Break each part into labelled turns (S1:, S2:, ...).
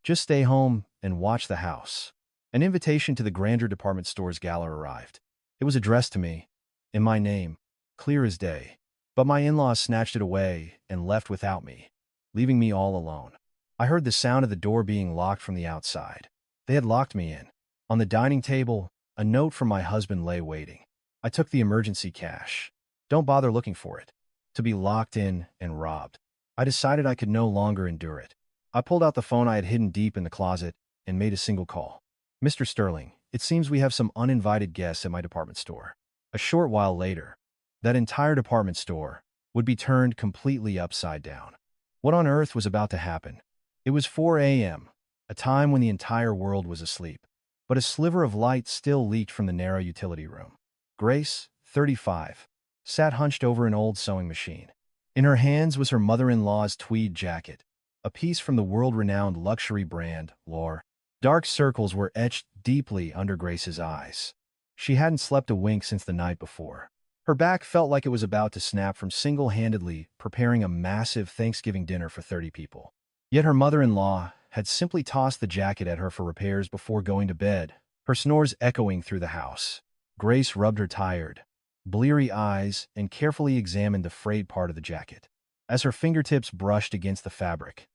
S1: Just stay home and watch the house. An invitation to the Grandeur department store's gala arrived. It was addressed to me, in my name, clear as day. But my in-laws snatched it away and left without me, leaving me all alone. I heard the sound of the door being locked from the outside. They had locked me in. On the dining table, a note from my husband lay waiting. I took the emergency cash. Don't bother looking for it. To be locked in and robbed. I decided I could no longer endure it. I pulled out the phone I had hidden deep in the closet and made a single call. Mr. Sterling, it seems we have some uninvited guests at my department store. A short while later, that entire department store would be turned completely upside down. What on earth was about to happen? It was 4 a.m., a time when the entire world was asleep. But a sliver of light still leaked from the narrow utility room. Grace, 35, sat hunched over an old sewing machine. In her hands was her mother-in-law's tweed jacket, a piece from the world-renowned luxury brand, Lore. Dark circles were etched deeply under Grace's eyes. She hadn't slept a wink since the night before. Her back felt like it was about to snap from single-handedly preparing a massive Thanksgiving dinner for 30 people. Yet her mother-in-law had simply tossed the jacket at her for repairs before going to bed, her snores echoing through the house. Grace rubbed her tired, bleary eyes and carefully examined the frayed part of the jacket. As her fingertips brushed against the fabric,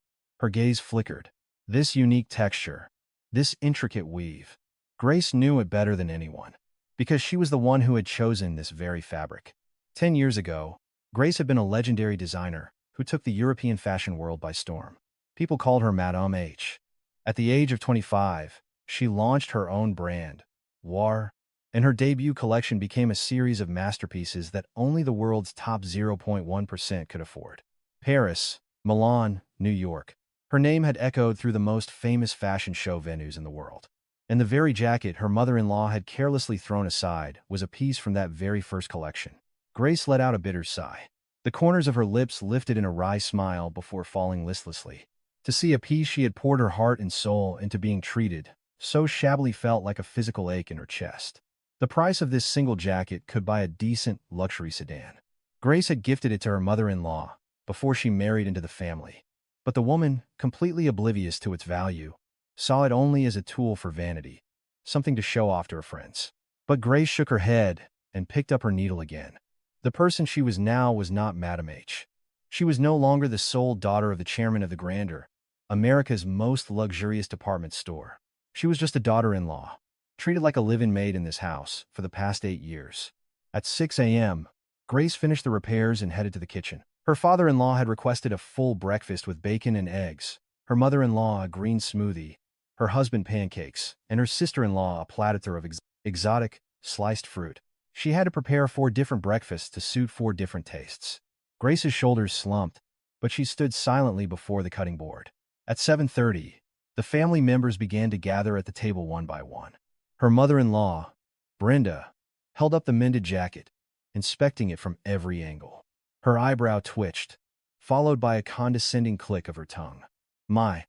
S1: her gaze flickered. This unique texture, this intricate weave. Grace knew it better than anyone, because she was the one who had chosen this very fabric. 10 years ago, Grace had been a legendary designer who took the European fashion world by storm. People called her Madame H. At the age of 25, she launched her own brand, War, and her debut collection became a series of masterpieces that only the world's top 0.1% could afford. Paris, Milan, New York. Her name had echoed through the most famous fashion show venues in the world. And the very jacket her mother-in-law had carelessly thrown aside was a piece from that very first collection. Grace let out a bitter sigh. The corners of her lips lifted in a wry smile before falling listlessly. To see a piece she had poured her heart and soul into being treated so shabbily felt like a physical ache in her chest. The price of this single jacket could buy a decent luxury sedan. Grace had gifted it to her mother-in-law before she married into the family. But the woman, completely oblivious to its value, saw it only as a tool for vanity, something to show off to her friends. But Grace shook her head and picked up her needle again. The person she was now was not Madame H. She was no longer the sole daughter of the chairman of the Grandeur, America's most luxurious department store. She was just a daughter-in-law, treated like a live-in maid in this house for the past 8 years. At 6 a.m., Grace finished the repairs and headed to the kitchen. Her father-in-law had requested a full breakfast with bacon and eggs, her mother-in-law a green smoothie, her husband pancakes, and her sister-in-law a platter of exotic, sliced fruit. She had to prepare 4 different breakfasts to suit 4 different tastes. Grace's shoulders slumped, but she stood silently before the cutting board. At 7:30, the family members began to gather at the table one by one. Her mother-in-law, Brenda, held up the mended jacket, inspecting it from every angle. Her eyebrow twitched, followed by a condescending click of her tongue. My,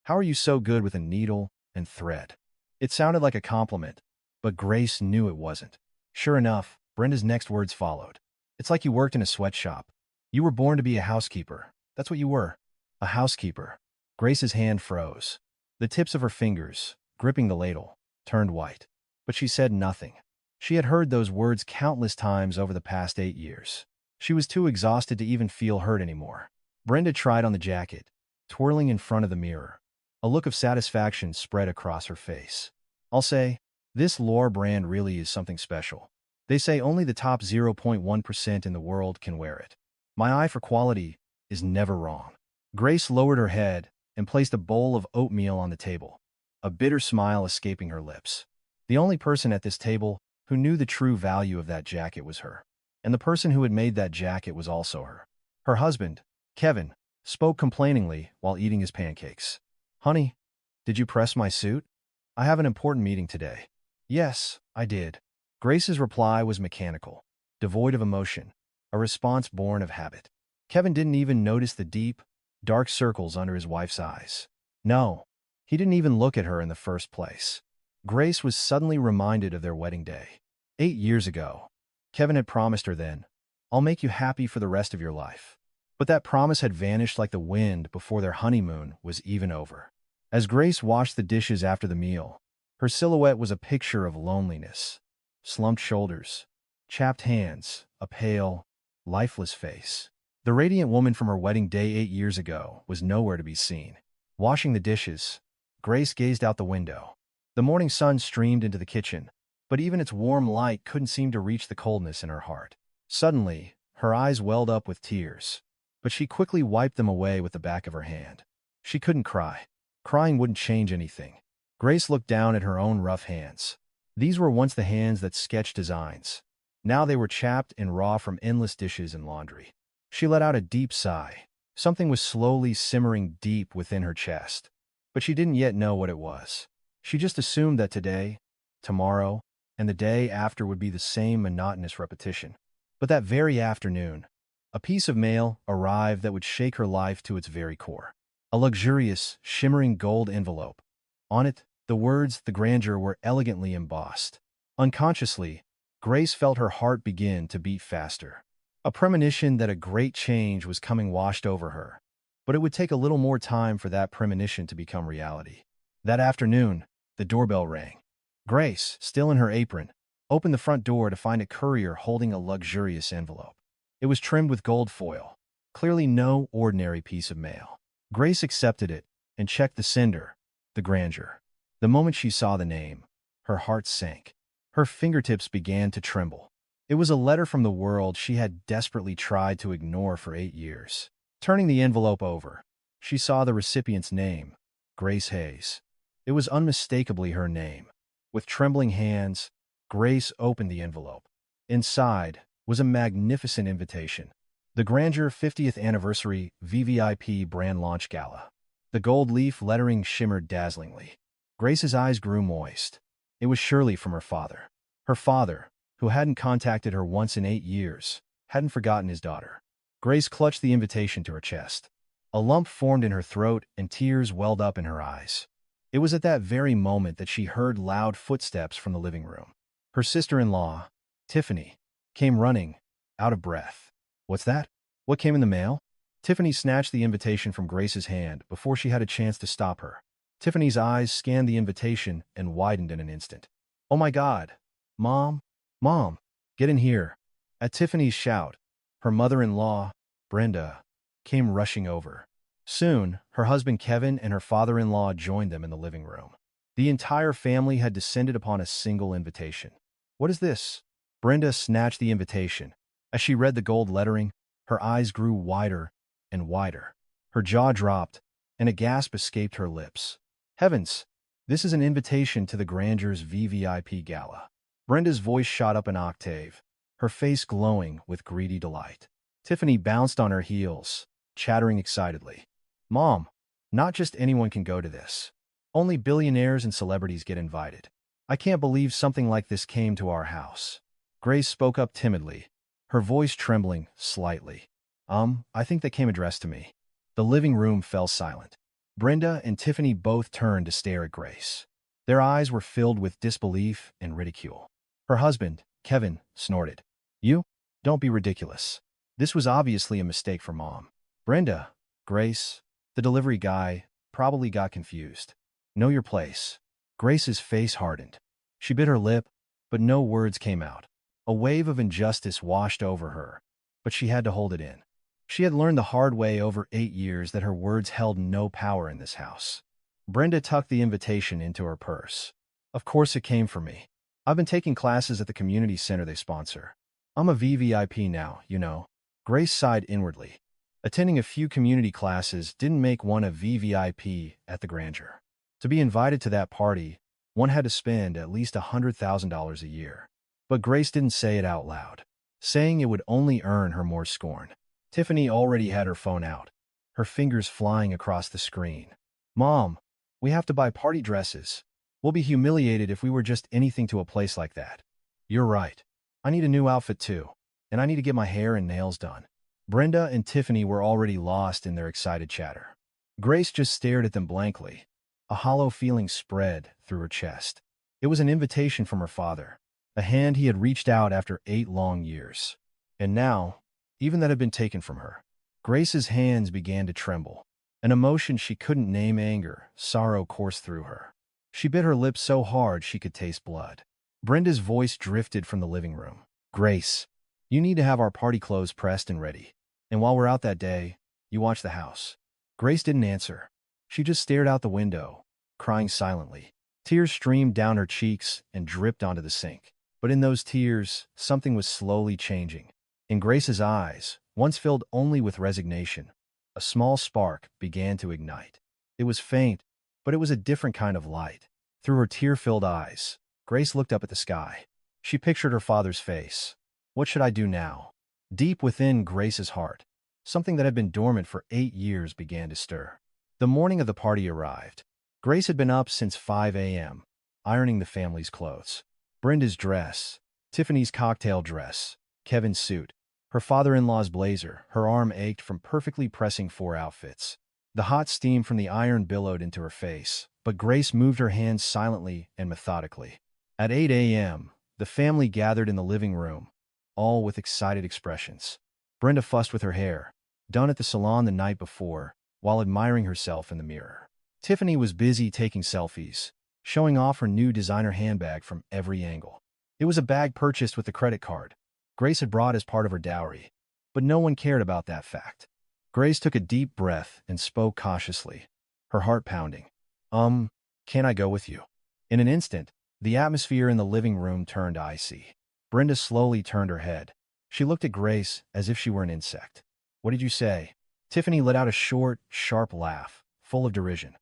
S1: how are you so good with a needle and thread?" It sounded like a compliment, but Grace knew it wasn't. Sure enough, Brenda's next words followed. "It's like you worked in a sweatshop. You were born to be a housekeeper. That's what you were. A housekeeper." Grace's hand froze. The tips of her fingers, gripping the ladle, turned white. But she said nothing. She had heard those words countless times over the past 8 years. She was too exhausted to even feel hurt anymore. Brenda tried on the jacket, twirling in front of the mirror. A look of satisfaction spread across her face. "I'll say, this Lore brand really is something special. They say only the top 0.1% in the world can wear it. My eye for quality is never wrong." Grace lowered her head and placed a bowl of oatmeal on the table, a bitter smile escaping her lips. The only person at this table who knew the true value of that jacket was her. And the person who had made that jacket was also her. Her husband, Kevin, spoke complainingly while eating his pancakes. "Honey, did you press my suit? I have an important meeting today." "Yes, I did." Grace's reply was mechanical, devoid of emotion, a response born of habit. Kevin didn't even notice the deep, dark circles under his wife's eyes. No, he didn't even look at her in the first place. Grace was suddenly reminded of their wedding day. 8 years ago, Kevin had promised her then, "I'll make you happy for the rest of your life." But that promise had vanished like the wind before their honeymoon was even over. As Grace washed the dishes after the meal, her silhouette was a picture of loneliness. Slumped shoulders, chapped hands, a pale, lifeless face. The radiant woman from her wedding day 8 years ago was nowhere to be seen. Washing the dishes, Grace gazed out the window. The morning sun streamed into the kitchen, but even its warm light couldn't seem to reach the coldness in her heart. Suddenly, her eyes welled up with tears, but she quickly wiped them away with the back of her hand. She couldn't cry. Crying wouldn't change anything. Grace looked down at her own rough hands. These were once the hands that sketched designs. Now they were chapped and raw from endless dishes and laundry. She let out a deep sigh. Something was slowly simmering deep within her chest. But she didn't yet know what it was. She just assumed that today, tomorrow, and the day after would be the same monotonous repetition. But that very afternoon, a piece of mail arrived that would shake her life to its very core. A luxurious, shimmering gold envelope. On it, the words "The Grandeur" were elegantly embossed. Unconsciously, Grace felt her heart begin to beat faster. A premonition that a great change was coming washed over her. But it would take a little more time for that premonition to become reality. That afternoon, the doorbell rang. Grace, still in her apron, opened the front door to find a courier holding a luxurious envelope. It was trimmed with gold foil, clearly no ordinary piece of mail. Grace accepted it and checked the sender, The Grandeur. The moment she saw the name, her heart sank. Her fingertips began to tremble. It was a letter from the world she had desperately tried to ignore for 8 years. Turning the envelope over, she saw the recipient's name, Grace Hayes. It was unmistakably her name. With trembling hands, Grace opened the envelope. Inside was a magnificent invitation. The Grandeur 50th Anniversary VVIP Brand Launch Gala. The gold leaf lettering shimmered dazzlingly. Grace's eyes grew moist. It was surely from her father. Her father, who hadn't contacted her once in 8 years, hadn't forgotten his daughter. Grace clutched the invitation to her chest. A lump formed in her throat and tears welled up in her eyes. It was at that very moment that she heard loud footsteps from the living room. Her sister-in-law, Tiffany, came running, out of breath. "What's that? What came in the mail?" Tiffany snatched the invitation from Grace's hand before she had a chance to stop her. Tiffany's eyes scanned the invitation and widened in an instant. "Oh my God! Mom! Mom! Get in here!" At Tiffany's shout, her mother-in-law, Brenda, came rushing over. Soon, her husband Kevin and her father-in-law joined them in the living room. The entire family had descended upon a single invitation. "What is this?" Brenda snatched the invitation. As she read the gold lettering, her eyes grew wider and wider. Her jaw dropped, and a gasp escaped her lips. "Heavens! This is an invitation to the Grandeur's VVIP Gala." Brenda's voice shot up an octave, her face glowing with greedy delight. Tiffany bounced on her heels, chattering excitedly. "Mom, not just anyone can go to this. Only billionaires and celebrities get invited. I can't believe something like this came to our house." Grace spoke up timidly, her voice trembling slightly. I think they came addressed to me." The living room fell silent. Brenda and Tiffany both turned to stare at Grace. Their eyes were filled with disbelief and ridicule. Her husband, Kevin, snorted. "You? Don't be ridiculous. This was obviously a mistake for Mom." "Brenda, Grace, the delivery guy, probably got confused. Know your place." Grace's face hardened. She bit her lip, but no words came out. A wave of injustice washed over her, but she had to hold it in. She had learned the hard way over 8 years that her words held no power in this house. Brenda tucked the invitation into her purse. "Of course it came from me. I've been taking classes at the community center they sponsor. I'm a VVIP now, you know." Grace sighed inwardly. Attending a few community classes didn't make one a VVIP at the Grandeur. To be invited to that party, one had to spend at least $100,000 a year. But Grace didn't say it out loud, saying it would only earn her more scorn. Tiffany already had her phone out, her fingers flying across the screen. "Mom, we have to buy party dresses. We'll be humiliated if we were just anything to a place like that." "You're right. I need a new outfit too, and I need to get my hair and nails done." Brenda and Tiffany were already lost in their excited chatter. Grace just stared at them blankly. A hollow feeling spread through her chest. It was an invitation from her father, a hand he had reached out after 8 long years. And now, even that had been taken from her. Grace's hands began to tremble. An emotion she couldn't name, anger, sorrow, coursed through her. She bit her lips so hard she could taste blood. Brenda's voice drifted from the living room. Grace, you need to have our party clothes pressed and ready. And while we're out that day, you watch the house. Grace didn't answer. She just stared out the window, crying silently. Tears streamed down her cheeks and dripped onto the sink. But in those tears, something was slowly changing. In Grace's eyes, once filled only with resignation, a small spark began to ignite. It was faint, but it was a different kind of light. Through her tear-filled eyes, Grace looked up at the sky. She pictured her father's face. What should I do now? Deep within Grace's heart, something that had been dormant for 8 years began to stir. The morning of the party arrived. Grace had been up since 5 a.m., ironing the family's clothes. Brenda's dress, Tiffany's cocktail dress, Kevin's suit, her father-in-law's blazer. Her arm ached from perfectly pressing 4 outfits. The hot steam from the iron billowed into her face, but Grace moved her hands silently and methodically. At 8 a.m., the family gathered in the living room, all with excited expressions. Brenda fussed with her hair, done at the salon the night before, while admiring herself in the mirror. Tiffany was busy taking selfies, showing off her new designer handbag from every angle. It was a bag purchased with the credit card Grace had brought as part of her dowry, but no one cared about that fact. Grace took a deep breath and spoke cautiously, her heart pounding. Can I go with you? In an instant, the atmosphere in the living room turned icy. Brenda slowly turned her head. She looked at Grace as if she were an insect. What did you say? Tiffany let out a short, sharp laugh, full of derision.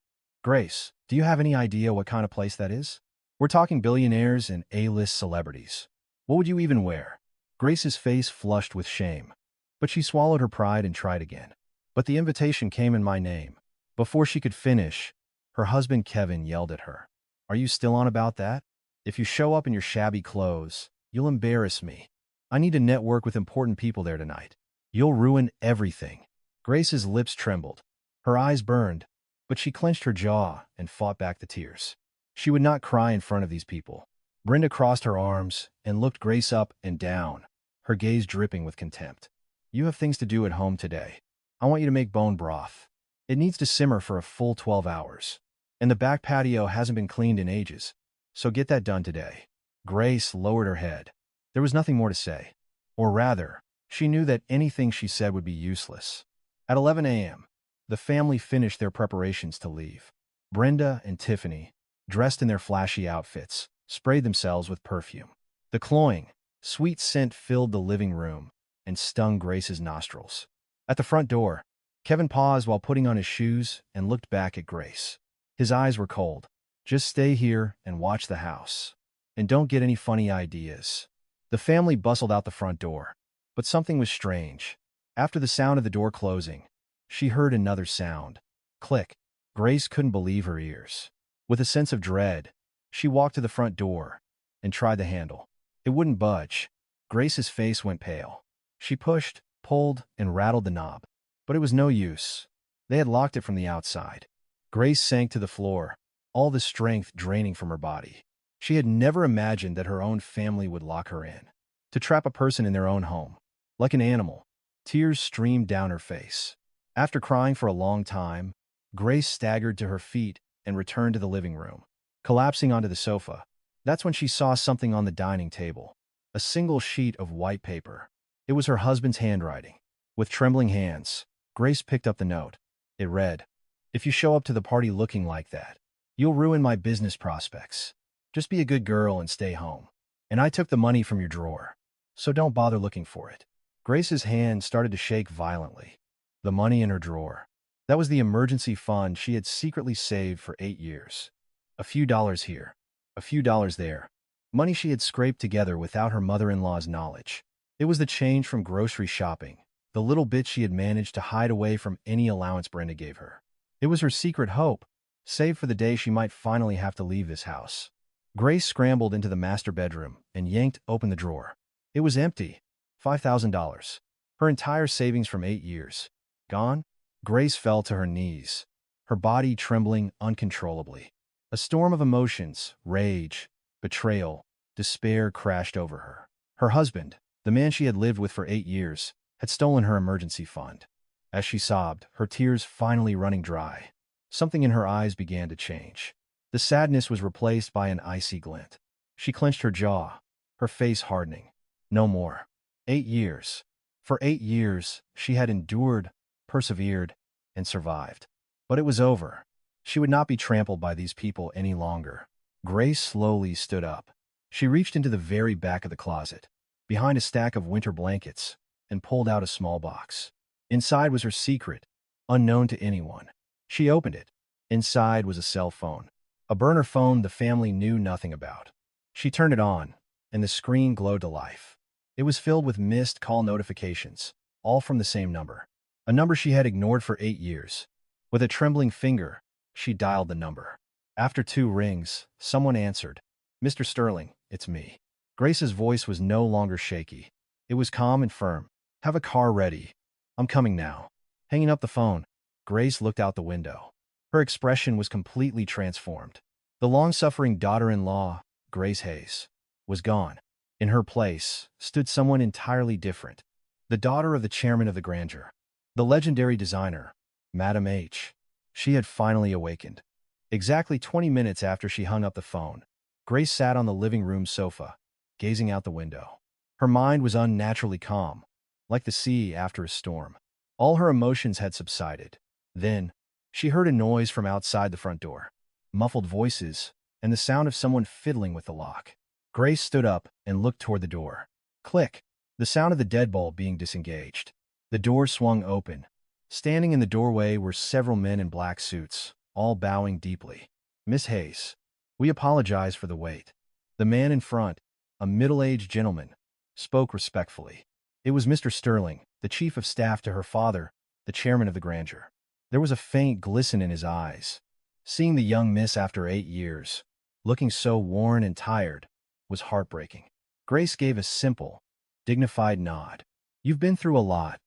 S1: Grace, do you have any idea what kind of place that is? We're talking billionaires and A-list celebrities. What would you even wear? Grace's face flushed with shame, but she swallowed her pride and tried again. But the invitation came in my name. Before she could finish, her husband Kevin yelled at her. Are you still on about that? If you show up in your shabby clothes, you'll embarrass me. I need to network with important people there tonight. You'll ruin everything. Grace's lips trembled. Her eyes burned, but she clenched her jaw and fought back the tears. She would not cry in front of these people. Brenda crossed her arms and looked Grace up and down, her gaze dripping with contempt. You have things to do at home today. I want you to make bone broth. It needs to simmer for a full 12 hours. And the back patio hasn't been cleaned in ages, so get that done today. Grace lowered her head. There was nothing more to say. Or rather, she knew that anything she said would be useless. At 11 a.m., the family finished their preparations to leave. Brenda and Tiffany, dressed in their flashy outfits, sprayed themselves with perfume. The cloying, sweet scent filled the living room and stung Grace's nostrils. At the front door, Kevin paused while putting on his shoes and looked back at Grace. His eyes were cold. Just stay here and watch the house. And don't get any funny ideas. The family bustled out the front door. But something was strange. After the sound of the door closing, she heard another sound. Click. Grace couldn't believe her ears. With a sense of dread, she walked to the front door and tried the handle. It wouldn't budge. Grace's face went pale. She pushed, pulled, and rattled the knob. But it was no use. They had locked it from the outside. Grace sank to the floor, all the strength draining from her body. She had never imagined that her own family would lock her in, to trap a person in their own home. Like an animal, tears streamed down her face. After crying for a long time, Grace staggered to her feet and returned to the living room. Collapsing onto the sofa, that's when she saw something on the dining table. A single sheet of white paper. It was her husband's handwriting. With trembling hands, Grace picked up the note. It read, "If you show up to the party looking like that, you'll ruin my business prospects. Just be a good girl and stay home. And I took the money from your drawer, so don't bother looking for it." Grace's hand started to shake violently. The money in her drawer. That was the emergency fund she had secretly saved for 8 years. A few dollars here, a few dollars there. Money she had scraped together without her mother-in-law's knowledge. It was the change from grocery shopping, the little bit she had managed to hide away from any allowance Brenda gave her. It was her secret hope, saved for the day she might finally have to leave this house. Grace scrambled into the master bedroom and yanked open the drawer. It was empty. $5,000. Her entire savings from 8 years. Gone? Grace fell to her knees, her body trembling uncontrollably. A storm of emotions, rage, betrayal, despair crashed over her. Her husband, the man she had lived with for 8 years, had stolen her emergency fund. As she sobbed, her tears finally running dry, something in her eyes began to change. The sadness was replaced by an icy glint. She clenched her jaw, her face hardening. No more. 8 years. For 8 years, she had endured, persevered, and survived. But it was over. She would not be trampled by these people any longer. Grace slowly stood up. She reached into the very back of the closet, behind a stack of winter blankets, and pulled out a small box. Inside was her secret, unknown to anyone. She opened it. Inside was a cell phone, a burner phone the family knew nothing about. She turned it on, and the screen glowed to life. It was filled with missed call notifications, all from the same number, a number she had ignored for 8 years. With a trembling finger, she dialed the number. After 2 rings, someone answered. "Mr. Sterling, it's me." Grace's voice was no longer shaky. It was calm and firm. "Have a car ready. I'm coming now." Hanging up the phone, Grace looked out the window. Her expression was completely transformed. The long-suffering daughter-in-law, Grace Hayes, was gone. In her place stood someone entirely different, the daughter of the chairman of the Grandeur, the legendary designer, Madam H. She had finally awakened. Exactly 20 minutes after she hung up the phone, Grace sat on the living room sofa, gazing out the window. Her mind was unnaturally calm, like the sea after a storm. All her emotions had subsided. Then, she heard a noise from outside the front door, muffled voices, and the sound of someone fiddling with the lock. Grace stood up and looked toward the door. Click! The sound of the deadbolt being disengaged. The door swung open. Standing in the doorway were several men in black suits, all bowing deeply. "Miss Hayes, we apologize for the wait." The man in front, a middle-aged gentleman, spoke respectfully. It was Mr. Sterling, the chief of staff to her father, the chairman of the Grandeur. There was a faint glisten in his eyes. Seeing the young miss after 8 years, looking so worn and tired, was heartbreaking. Grace gave a simple, dignified nod. "You've been through a lot,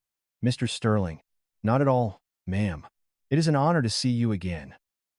S1: Mr. Sterling." "Not at all, ma'am. It is an honor to see you again."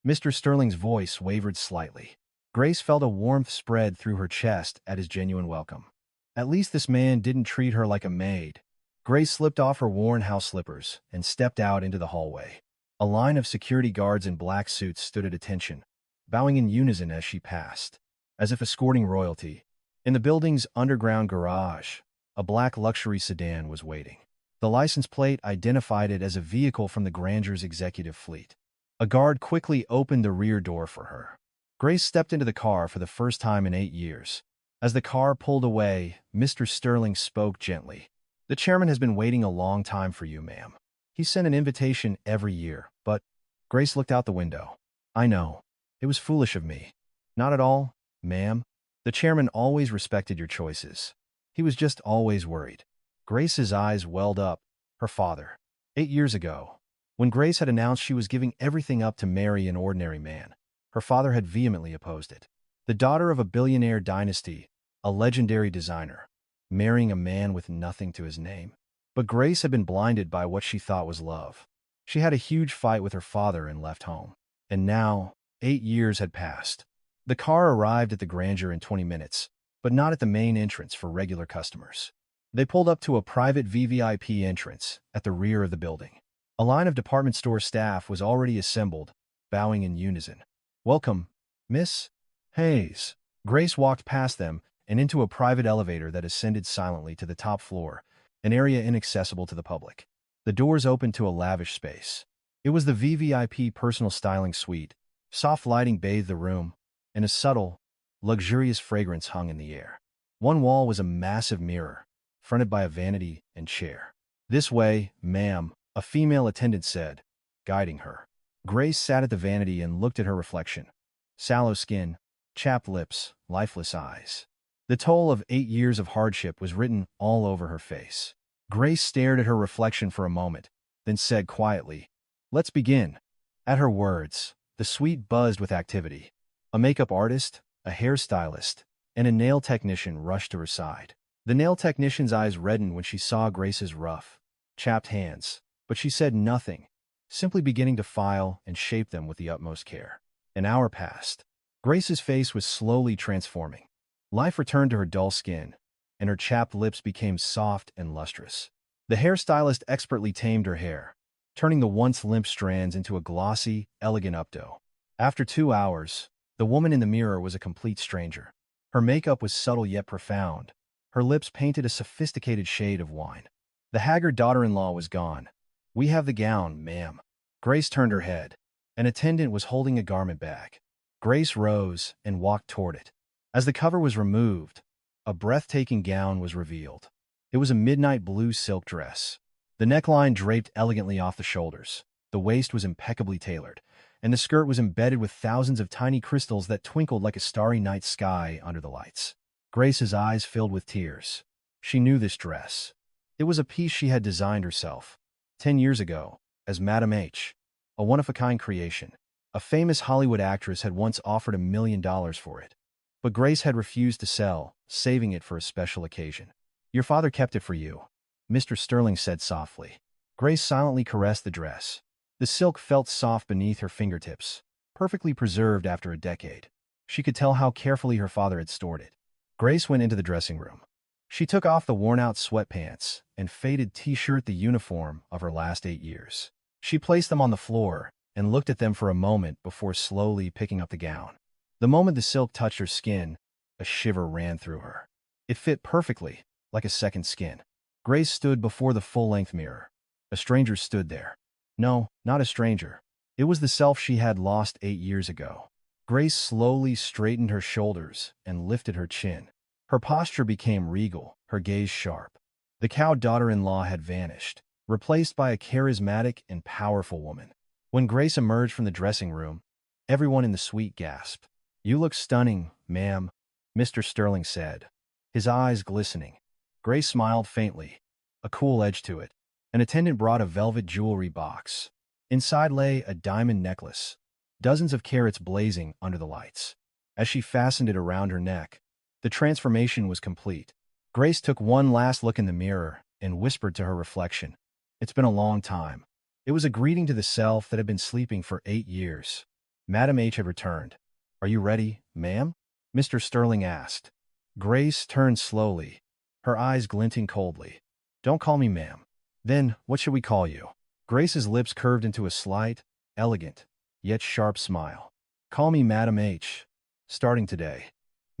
S1: Mr. Sterling's voice wavered slightly. Grace felt a warmth spread through her chest at his genuine welcome. At least this man didn't treat her like a maid. Grace slipped off her worn house slippers and stepped out into the hallway. A line of security guards in black suits stood at attention, bowing in unison as she passed, as if escorting royalty. In the building's underground garage, a black luxury sedan was waiting. The license plate identified it as a vehicle from the Grangeur's executive fleet. A guard quickly opened the rear door for her. Grace stepped into the car for the first time in 8 years. As the car pulled away, Mr. Sterling spoke gently. "The chairman has been waiting a long time for you, ma'am. He sent an invitation every year, but—" Grace looked out the window. "I know. It was foolish of me." "Not at all, ma'am. The chairman always respected your choices. He was just always worried." Grace's eyes welled up. Her father. 8 years ago, when Grace had announced she was giving everything up to marry an ordinary man, her father had vehemently opposed it. The daughter of a billionaire dynasty, a legendary designer, marrying a man with nothing to his name. But Grace had been blinded by what she thought was love. She had a huge fight with her father and left home. And now, 8 years had passed. The car arrived at the Grandeur in 20 minutes, but not at the main entrance for regular customers. They pulled up to a private VVIP entrance at the rear of the building. A line of department store staff was already assembled, bowing in unison. "Welcome, Miss Hayes." Grace walked past them and into a private elevator that ascended silently to the top floor, an area inaccessible to the public. The doors opened to a lavish space. It was the VVIP personal styling suite. Soft lighting bathed the room, and a subtle, luxurious fragrance hung in the air. One wall was a massive mirror, fronted by a vanity and chair. "This way, ma'am," a female attendant said, guiding her. Grace sat at the vanity and looked at her reflection. Sallow skin, chapped lips, lifeless eyes. The toll of 8 years of hardship was written all over her face. Grace stared at her reflection for a moment, then said quietly, "Let's begin." At her words, the suite buzzed with activity. A makeup artist, a hairstylist, and a nail technician rushed to her side. The nail technician's eyes reddened when she saw Grace's rough, chapped hands, but she said nothing, simply beginning to file and shape them with the utmost care. An hour passed. Grace's face was slowly transforming. Life returned to her dull skin, and her chapped lips became soft and lustrous. The hairstylist expertly tamed her hair, turning the once limp strands into a glossy, elegant updo. After 2 hours, the woman in the mirror was a complete stranger. Her makeup was subtle yet profound. Her lips painted a sophisticated shade of wine. The haggard daughter-in-law was gone. "We have the gown, ma'am." Grace turned her head. An attendant was holding a garment bag. Grace rose and walked toward it. As the cover was removed, a breathtaking gown was revealed. It was a midnight blue silk dress. The neckline draped elegantly off the shoulders. The waist was impeccably tailored, and the skirt was embedded with thousands of tiny crystals that twinkled like a starry night sky under the lights. Grace's eyes filled with tears. She knew this dress. It was a piece she had designed herself 10 years ago, as Madame H., a one-of-a-kind creation. A famous Hollywood actress had once offered $1 million for it. But Grace had refused to sell, saving it for a special occasion. "Your father kept it for you," Mr. Sterling said softly. Grace silently caressed the dress. The silk felt soft beneath her fingertips, perfectly preserved after a decade. She could tell how carefully her father had stored it. Grace went into the dressing room. She took off the worn-out sweatpants and faded t-shirt, the uniform of her last 8 years. She placed them on the floor and looked at them for a moment before slowly picking up the gown. The moment the silk touched her skin, a shiver ran through her. It fit perfectly, like a second skin. Grace stood before the full-length mirror. A stranger stood there. No, not a stranger. It was the self she had lost 8 years ago. Grace slowly straightened her shoulders and lifted her chin. Her posture became regal, her gaze sharp. The cowed daughter-in-law had vanished, replaced by a charismatic and powerful woman. When Grace emerged from the dressing room, everyone in the suite gasped. "You look stunning, ma'am," Mr. Sterling said, his eyes glistening. Grace smiled faintly, a cool edge to it. An attendant brought a velvet jewelry box. Inside lay a diamond necklace, dozens of carats blazing under the lights. As she fastened it around her neck, the transformation was complete. Grace took one last look in the mirror and whispered to her reflection, "It's been a long time." It was a greeting to the self that had been sleeping for 8 years. Madame H. had returned. "Are you ready, ma'am?" Mr. Sterling asked. Grace turned slowly, her eyes glinting coldly. "Don't call me ma'am." "Then, what should we call you?" Grace's lips curved into a slight, elegant, yet sharp smile. "Call me Madame H. starting today."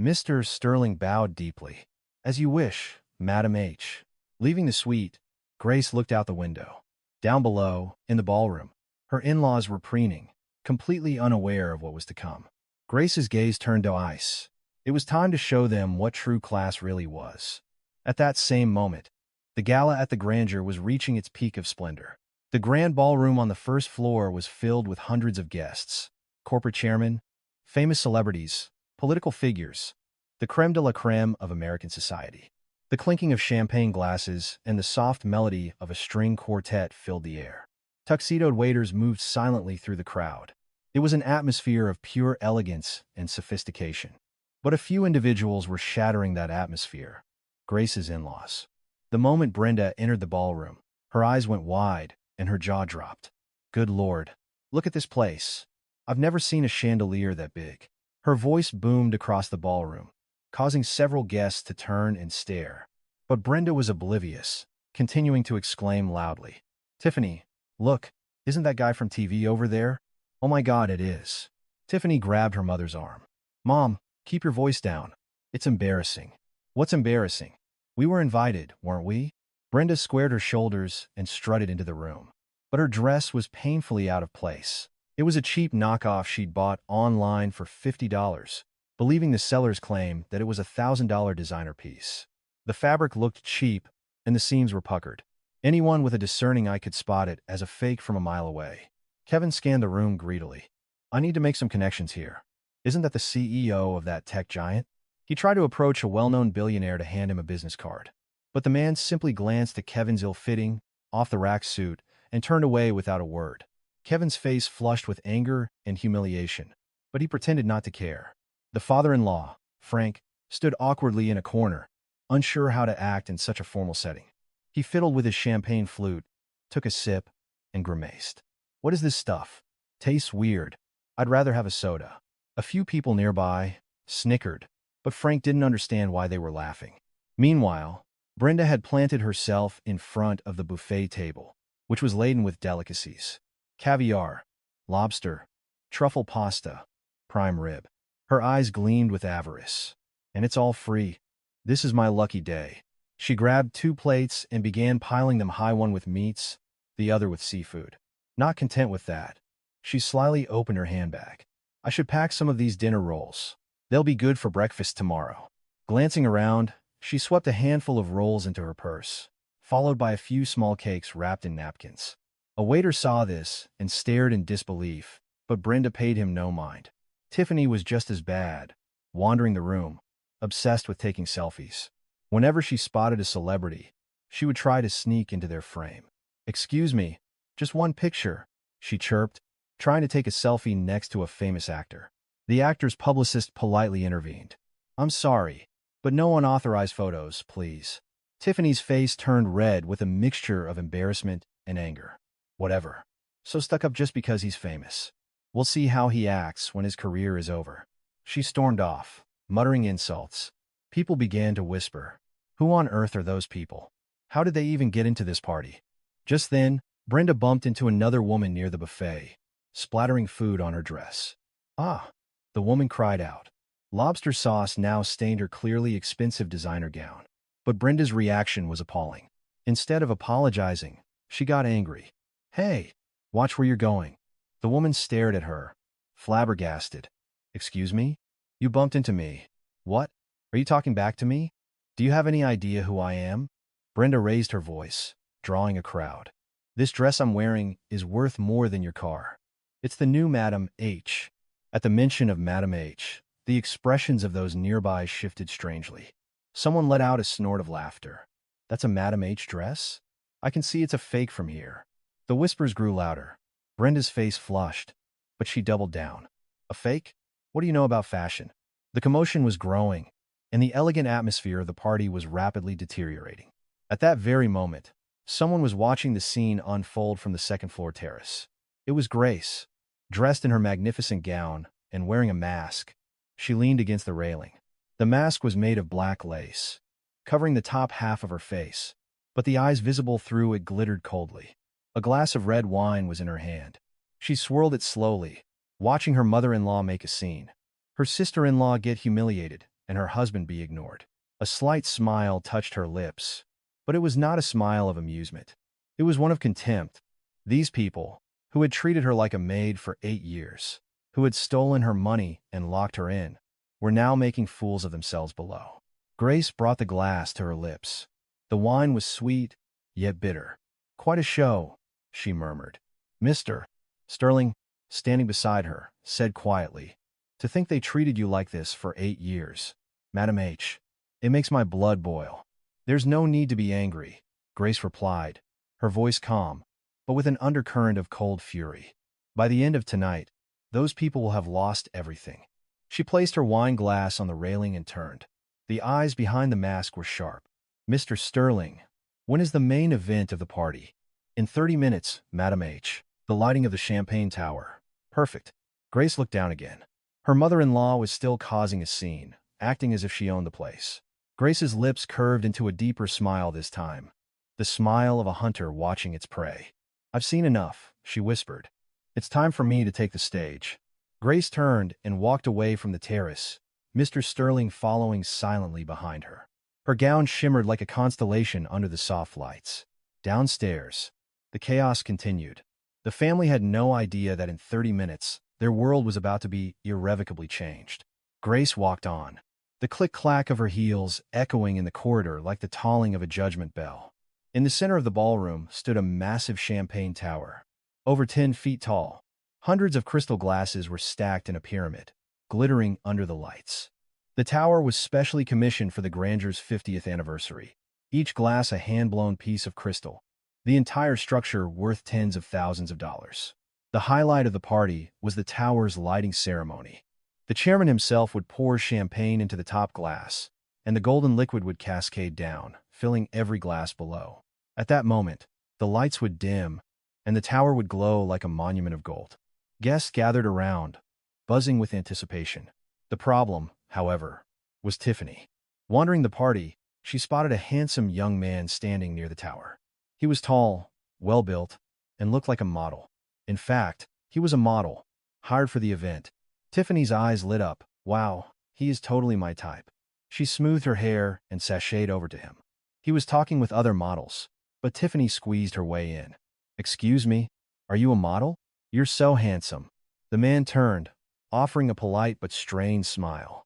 S1: Mr. Sterling bowed deeply. "As you wish, Madame H." Leaving the suite, Grace looked out the window. Down below, in the ballroom, her in-laws were preening, completely unaware of what was to come. Grace's gaze turned to ice. It was time to show them what true class really was. At that same moment, the gala at the Grandeur was reaching its peak of splendor. The grand ballroom on the first floor was filled with hundreds of guests, corporate chairmen, famous celebrities, political figures, the crème de la crème of American society. The clinking of champagne glasses and the soft melody of a string quartet filled the air. Tuxedoed waiters moved silently through the crowd. It was an atmosphere of pure elegance and sophistication. But a few individuals were shattering that atmosphere. Grace's in-laws. The moment Brenda entered the ballroom, her eyes went wide and her jaw dropped. "Good Lord, look at this place. I've never seen a chandelier that big." Her voice boomed across the ballroom, causing several guests to turn and stare. But Brenda was oblivious, continuing to exclaim loudly, "Tiffany, look, isn't that guy from TV over there? Oh my God, it is." Tiffany grabbed her mother's arm. "Mom, keep your voice down. It's embarrassing." "What's embarrassing? We were invited, weren't we?" Brenda squared her shoulders and strutted into the room. But her dress was painfully out of place. It was a cheap knockoff she'd bought online for $50, believing the seller's claim that it was a $1,000 designer piece. The fabric looked cheap, and the seams were puckered. Anyone with a discerning eye could spot it as a fake from a mile away. Kevin scanned the room greedily. "I need to make some connections here. Isn't that the CEO of that tech giant?" He tried to approach a well-known billionaire to hand him a business card. But the man simply glanced at Kevin's ill-fitting, off-the-rack suit and turned away without a word. Kevin's face flushed with anger and humiliation, but he pretended not to care. The father-in-law, Frank, stood awkwardly in a corner, unsure how to act in such a formal setting. He fiddled with his champagne flute, took a sip, and grimaced. "What is this stuff? Tastes weird. I'd rather have a soda." A few people nearby snickered, but Frank didn't understand why they were laughing. Meanwhile, Brenda had planted herself in front of the buffet table. which was laden with delicacies. Caviar, lobster, truffle pasta, prime rib. Her eyes gleamed with avarice. And it's all free. This is my lucky day. She grabbed 2 plates and began piling them high, one with meats, the other with seafood. Not content with that, she slyly opened her handbag. I should pack some of these dinner rolls. They'll be good for breakfast tomorrow. Glancing around, she swept a handful of rolls into her purse, followed by a few small cakes wrapped in napkins. A waiter saw this and stared in disbelief, but Brenda paid him no mind. Tiffany was just as bad, wandering the room, obsessed with taking selfies. Whenever she spotted a celebrity, she would try to sneak into their frame. "Excuse me, just one picture," she chirped, trying to take a selfie next to a famous actor. The actor's publicist politely intervened. "I'm sorry, but no unauthorized photos, please." Tiffany's face turned red with a mixture of embarrassment and anger. Whatever. So stuck up just because he's famous. We'll see how he acts when his career is over. She stormed off, muttering insults. People began to whisper. Who on earth are those people? How did they even get into this party? Just then, Brenda bumped into another woman near the buffet, splattering food on her dress. "Ah!" the woman cried out. Lobster sauce now stained her clearly expensive designer gown. But Brenda's reaction was appalling. Instead of apologizing, she got angry. "Hey, watch where you're going." The woman stared at her, flabbergasted. "Excuse me? You bumped into me. What? Are you talking back to me? Do you have any idea who I am?" Brenda raised her voice, drawing a crowd. "This dress I'm wearing is worth more than your car. It's the new Madam H." At the mention of Madam H, the expressions of those nearby shifted strangely. Someone let out a snort of laughter. "That's a Madam H dress? I can see it's a fake from here." The whispers grew louder. Brenda's face flushed, but she doubled down. "A fake? What do you know about fashion?" The commotion was growing, and the elegant atmosphere of the party was rapidly deteriorating. At that very moment, someone was watching the scene unfold from the second-floor terrace. It was Grace, dressed in her magnificent gown and wearing a mask. She leaned against the railing. The mask was made of black lace, covering the top half of her face, but the eyes visible through it glittered coldly. A glass of red wine was in her hand. She swirled it slowly, watching her mother-in-law make a scene, her sister-in-law get humiliated, and her husband be ignored. A slight smile touched her lips, but it was not a smile of amusement. It was one of contempt. These people, who had treated her like a maid for 8 years, who had stolen her money and locked her in, were now making fools of themselves below. Grace brought the glass to her lips. The wine was sweet, yet bitter. "Quite a show," she murmured. "Mr. Sterling," standing beside her, said quietly, "to think they treated you like this for 8 years. Madam H. It makes my blood boil." "There's no need to be angry," Grace replied, her voice calm, but with an undercurrent of cold fury. "By the end of tonight, those people will have lost everything." She placed her wine glass on the railing and turned. The eyes behind the mask were sharp. "Mr. Sterling, when is the main event of the party?" "In 30 minutes, Madam H. The lighting of the champagne tower." "Perfect." Grace looked down again. Her mother-in-law was still causing a scene, acting as if she owned the place. Grace's lips curved into a deeper smile this time, the smile of a hunter watching its prey. "I've seen enough," she whispered. "It's time for me to take the stage." Grace turned and walked away from the terrace, Mr. Sterling following silently behind her. Her gown shimmered like a constellation under the soft lights. Downstairs, the chaos continued. The family had no idea that in 30 minutes, their world was about to be irrevocably changed. Grace walked on, the click-clack of her heels echoing in the corridor like the tolling of a judgment bell. In the center of the ballroom stood a massive champagne tower, over 10 feet tall. Hundreds of crystal glasses were stacked in a pyramid, glittering under the lights. The tower was specially commissioned for the Granger's 50th anniversary, each glass a hand-blown piece of crystal, the entire structure worth tens of thousands of dollars. The highlight of the party was the tower's lighting ceremony. The chairman himself would pour champagne into the top glass, and the golden liquid would cascade down, filling every glass below. At that moment, the lights would dim, and the tower would glow like a monument of gold. Guests gathered around, buzzing with anticipation. The problem, however, was Tiffany. Wandering the party, she spotted a handsome young man standing near the tower. He was tall, well-built, and looked like a model. In fact, he was a model, hired for the event. Tiffany's eyes lit up. Wow, he is totally my type. She smoothed her hair and sashayed over to him. He was talking with other models, but Tiffany squeezed her way in. Excuse me, are you a model? You're so handsome. The man turned, offering a polite but strained smile.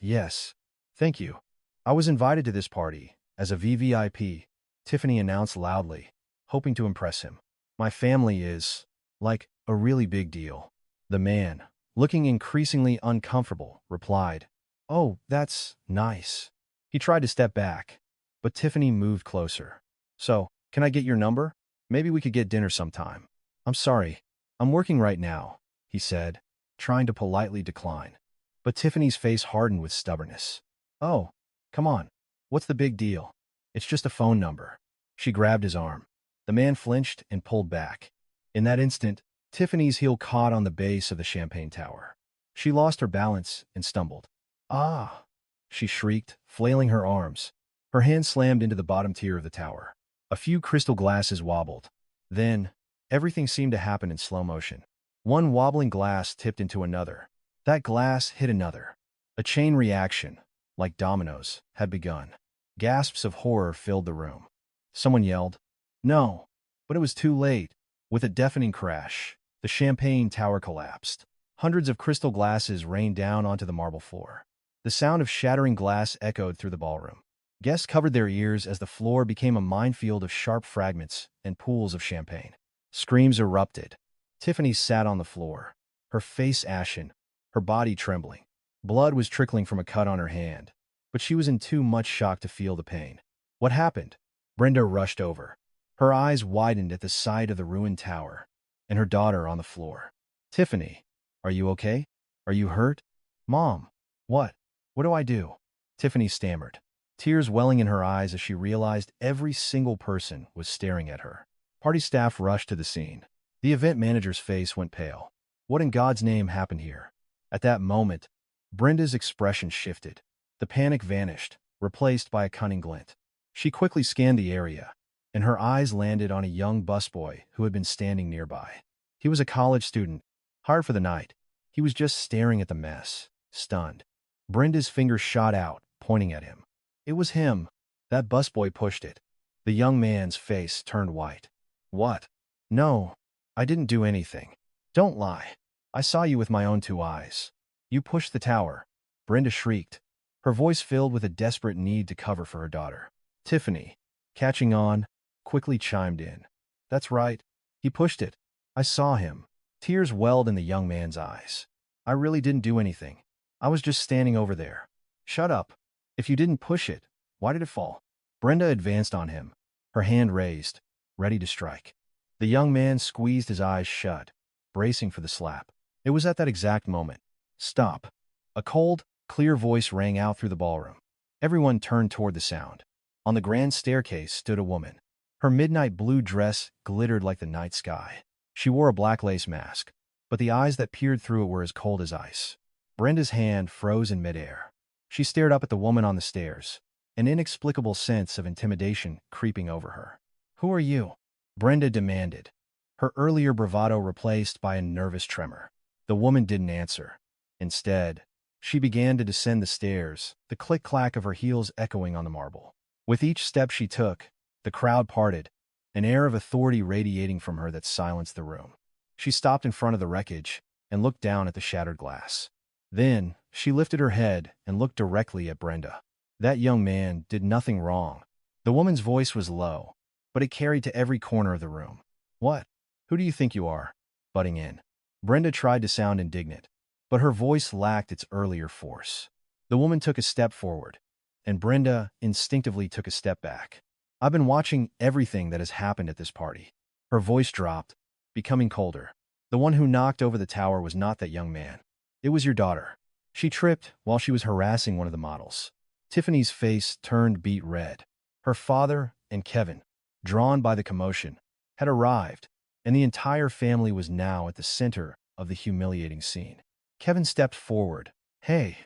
S1: Yes. Thank you. I was invited to this party as a VVIP, Tiffany announced loudly, hoping to impress him. My family is, like, a really big deal. The man, looking increasingly uncomfortable, replied, Oh, that's nice. He tried to step back, but Tiffany moved closer. So, can I get your number? Maybe we could get dinner sometime. I'm sorry. I'm working right now, he said, trying to politely decline. But Tiffany's face hardened with stubbornness. Oh, come on. What's the big deal? It's just a phone number. She grabbed his arm. The man flinched and pulled back. In that instant, Tiffany's heel caught on the base of the champagne tower. She lost her balance and stumbled. Ah! She shrieked, flailing her arms. Her hand slammed into the bottom tier of the tower. A few crystal glasses wobbled. Then, everything seemed to happen in slow motion. One wobbling glass tipped into another. That glass hit another. A chain reaction, like dominoes, had begun. Gasps of horror filled the room. Someone yelled, No! But it was too late. With a deafening crash, the champagne tower collapsed. Hundreds of crystal glasses rained down onto the marble floor. The sound of shattering glass echoed through the ballroom. Guests covered their ears as the floor became a minefield of sharp fragments and pools of champagne. Screams erupted. Tiffany sat on the floor, her face ashen, her body trembling. Blood was trickling from a cut on her hand, but she was in too much shock to feel the pain. What happened? Brenda rushed over. Her eyes widened at the sight of the ruined tower and her daughter on the floor. Tiffany, are you okay? Are you hurt? Mom, what? What do I do? Tiffany stammered, tears welling in her eyes as she realized every single person was staring at her. Party staff rushed to the scene. The event manager's face went pale. What in God's name happened here? At that moment, Brenda's expression shifted. The panic vanished, replaced by a cunning glint. She quickly scanned the area, and her eyes landed on a young busboy who had been standing nearby. He was a college student, hired for the night. He was just staring at the mess, stunned. Brenda's fingers shot out, pointing at him. It was him. That busboy pushed it. The young man's face turned white. What? No, I didn't do anything. Don't lie. I saw you with my own two eyes. You pushed the tower. Brenda shrieked, her voice filled with a desperate need to cover for her daughter. Tiffany, catching on, quickly chimed in. That's right. He pushed it. I saw him. Tears welled in the young man's eyes. I really didn't do anything. I was just standing over there. Shut up. If you didn't push it, why did it fall? Brenda advanced on him, her hand raised, ready to strike. The young man squeezed his eyes shut, bracing for the slap. It was at that exact moment. Stop. A cold, clear voice rang out through the ballroom. Everyone turned toward the sound. On the grand staircase stood a woman. Her midnight blue dress glittered like the night sky. She wore a black lace mask, but the eyes that peered through it were as cold as ice. Brenda's hand froze in midair. She stared up at the woman on the stairs, an inexplicable sense of intimidation creeping over her. Who are you? Brenda demanded, her earlier bravado replaced by a nervous tremor. The woman didn't answer. Instead, she began to descend the stairs, the click-clack of her heels echoing on the marble. With each step she took, the crowd parted, an air of authority radiating from her that silenced the room. She stopped in front of the wreckage and looked down at the shattered glass. Then, she lifted her head and looked directly at Brenda. That young man did nothing wrong. The woman's voice was low, but it carried to every corner of the room. What? Who do you think you are? Butting in. Brenda tried to sound indignant, but her voice lacked its earlier force. The woman took a step forward, and Brenda instinctively took a step back. I've been watching everything that has happened at this party. Her voice dropped, becoming colder. The one who knocked over the tower was not that young man. It was your daughter. She tripped while she was harassing one of the models. Tiffany's face turned beet red. Her father and Kevin, drawn by the commotion, had arrived, and the entire family was now at the center of the humiliating scene. Kevin stepped forward. Hey,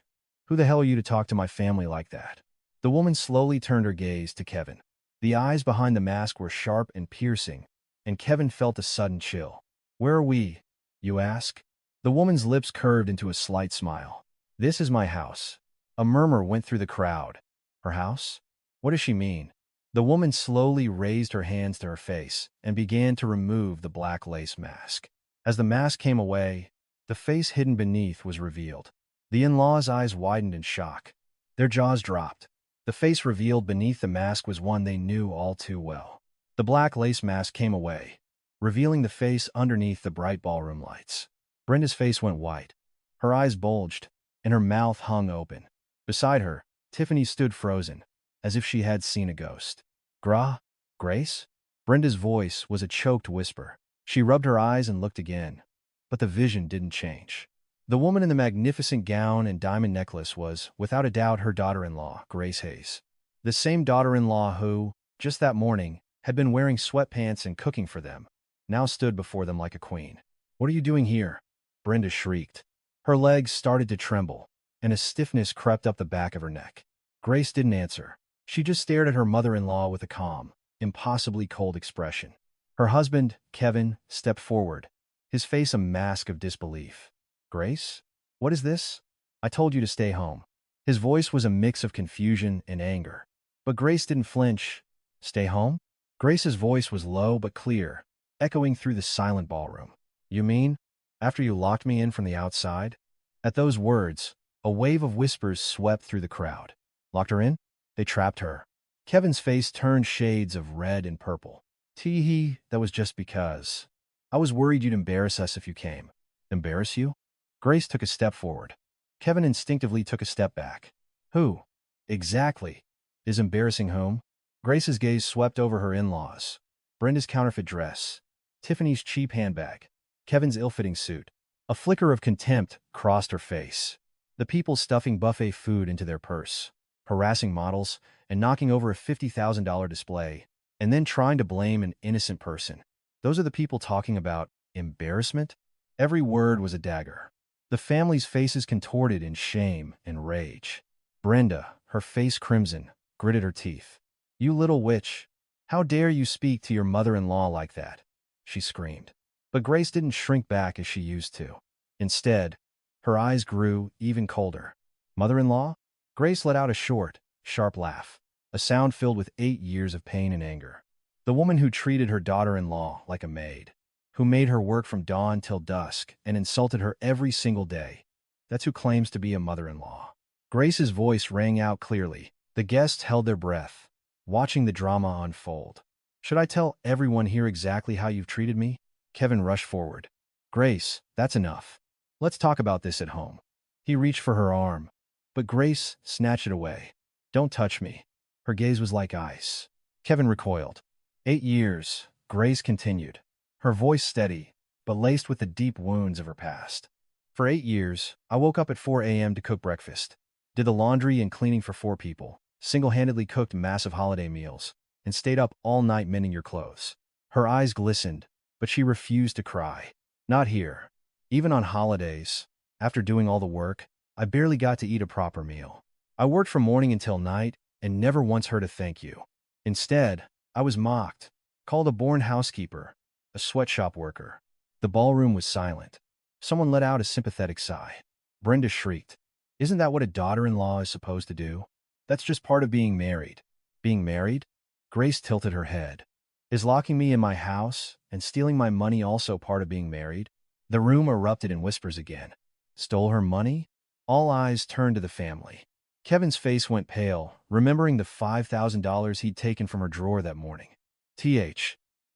S1: who the hell are you to talk to my family like that? The woman slowly turned her gaze to Kevin. The eyes behind the mask were sharp and piercing, and Kevin felt a sudden chill. "Where are we, you ask?" The woman's lips curved into a slight smile. "This is my house." A murmur went through the crowd. Her house? What does she mean? The woman slowly raised her hands to her face and began to remove the black lace mask. As the mask came away, the face hidden beneath was revealed. The in-laws' eyes widened in shock. Their jaws dropped. The face revealed beneath the mask was one they knew all too well. The black lace mask came away, revealing the face underneath the bright ballroom lights. Brenda's face went white. Her eyes bulged, and her mouth hung open. Beside her, Tiffany stood frozen, as if she had seen a ghost. Grace? Brenda's voice was a choked whisper. She rubbed her eyes and looked again, but the vision didn't change. The woman in the magnificent gown and diamond necklace was, without a doubt, her daughter-in-law, Grace Hayes. The same daughter-in-law who, just that morning, had been wearing sweatpants and cooking for them, now stood before them like a queen. "What are you doing here?" Brenda shrieked. Her legs started to tremble, and a stiffness crept up the back of her neck. Grace didn't answer. She just stared at her mother-in-law with a calm, impossibly cold expression. Her husband, Kevin, stepped forward, his face a mask of disbelief. "Grace? What is this? I told you to stay home." His voice was a mix of confusion and anger. But Grace didn't flinch. "Stay home?" Grace's voice was low but clear, echoing through the silent ballroom. "You mean, after you locked me in from the outside?" At those words, a wave of whispers swept through the crowd. "Locked her in? They trapped her." Kevin's face turned shades of red and purple. "Tee-hee, that was just because. I was worried you'd embarrass us if you came." "Embarrass you?" Grace took a step forward. Kevin instinctively took a step back. "Who, exactly, is embarrassing whom?" Grace's gaze swept over her in-laws. Brenda's counterfeit dress, Tiffany's cheap handbag, Kevin's ill-fitting suit. A flicker of contempt crossed her face. The people stuffing buffet food into their purse, harassing models, and knocking over a $50,000 display, and then trying to blame an innocent person. Those are the people talking about embarrassment? Every word was a dagger. The family's faces contorted in shame and rage. Brenda, her face crimson, gritted her teeth. "You little witch! How dare you speak to your mother-in-law like that?" she screamed. But Grace didn't shrink back as she used to. Instead, her eyes grew even colder. "Mother-in-law?" Grace let out a short, sharp laugh, a sound filled with 8 years of pain and anger. "The woman who treated her daughter-in-law like a maid, who made her work from dawn till dusk and insulted her every single day. That's who claims to be a mother-in-law." Grace's voice rang out clearly. The guests held their breath, watching the drama unfold. "Should I tell everyone here exactly how you've treated me?" Kevin rushed forward. "Grace, that's enough. Let's talk about this at home." He reached for her arm, but Grace snatched it away. "Don't touch me." Her gaze was like ice. Kevin recoiled. 8 years, Grace continued, her voice steady, but laced with the deep wounds of her past. "For 8 years, I woke up at 4 a.m. to cook breakfast, did the laundry and cleaning for 4 people, single-handedly cooked massive holiday meals, and stayed up all night mending your clothes." Her eyes glistened, but she refused to cry. "Not here. Even on holidays, after doing all the work, I barely got to eat a proper meal. I worked from morning until night and never once heard a thank you. Instead, I was mocked, called a born housekeeper, a sweatshop worker." The ballroom was silent. Someone let out a sympathetic sigh. Brenda shrieked. "Isn't that what a daughter-in-law is supposed to do? That's just part of being married." "Being married?" Grace tilted her head. "Is locking me in my house and stealing my money also part of being married?" The room erupted in whispers again. Stole her money? All eyes turned to the family. Kevin's face went pale, remembering the $5,000 he'd taken from her drawer that morning.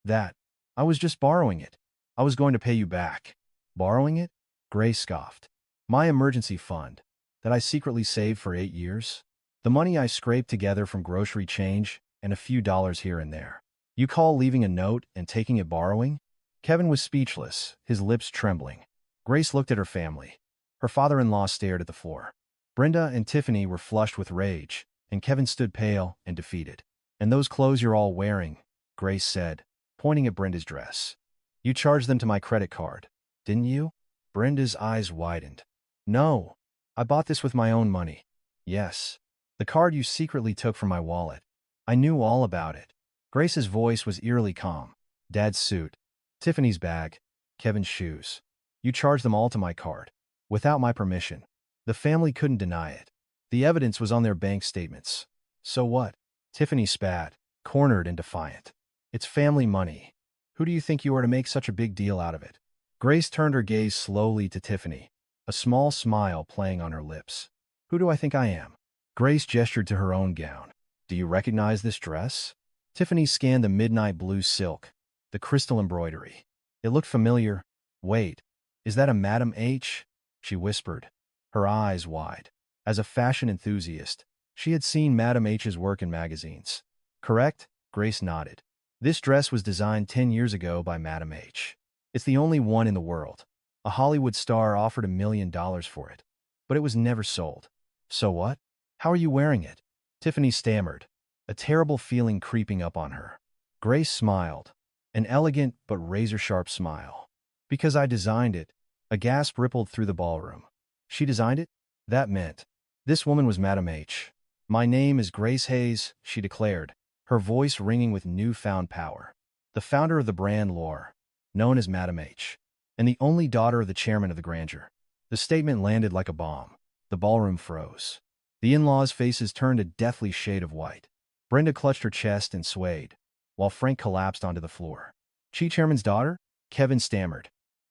S1: That. I was just borrowing it. I was going to pay you back." "Borrowing it?" Grace scoffed. "My emergency fund, that I secretly saved for 8 years? The money I scraped together from grocery change and a few dollars here and there. You call leaving a note and taking it borrowing?" Kevin was speechless, his lips trembling. Grace looked at her family. Her father-in-law stared at the floor. Brenda and Tiffany were flushed with rage, and Kevin stood pale and defeated. "And those clothes you're all wearing," Grace said, pointing at Brenda's dress. "You charged them to my credit card, didn't you?" Brenda's eyes widened. "No, I bought this with my own money." "Yes. The card you secretly took from my wallet. I knew all about it." Grace's voice was eerily calm. Dad's suit, Tiffany's bag, Kevin's shoes. You charged them all to my card. Without my permission. The family couldn't deny it. The evidence was on their bank statements. So what? Tiffany spat, cornered and defiant. It's family money. Who do you think you are to make such a big deal out of it? Grace turned her gaze slowly to Tiffany, a small smile playing on her lips. Who do I think I am? Grace gestured to her own gown. Do you recognize this dress? Tiffany scanned the midnight blue silk, the crystal embroidery. It looked familiar. Wait, is that a Madame H? She whispered, her eyes wide. As a fashion enthusiast, she had seen Madame H's work in magazines. Correct? Grace nodded. This dress was designed 10 years ago by Madame H. It's the only one in the world. A Hollywood star offered $1 million for it. But it was never sold. So what? How are you wearing it? Tiffany stammered, a terrible feeling creeping up on her. Grace smiled, an elegant but razor-sharp smile. Because I designed it. A gasp rippled through the ballroom. She designed it? That meant. This woman was Madame H. My name is Grace Hayes, she declared, her voice ringing with newfound power. The founder of the brand Lore, known as Madame H, and the only daughter of the chairman of the Grandeur. The statement landed like a bomb. The ballroom froze. The in-laws' faces turned a deathly shade of white. Brenda clutched her chest and swayed, while Frank collapsed onto the floor. Chairman's daughter? Kevin stammered,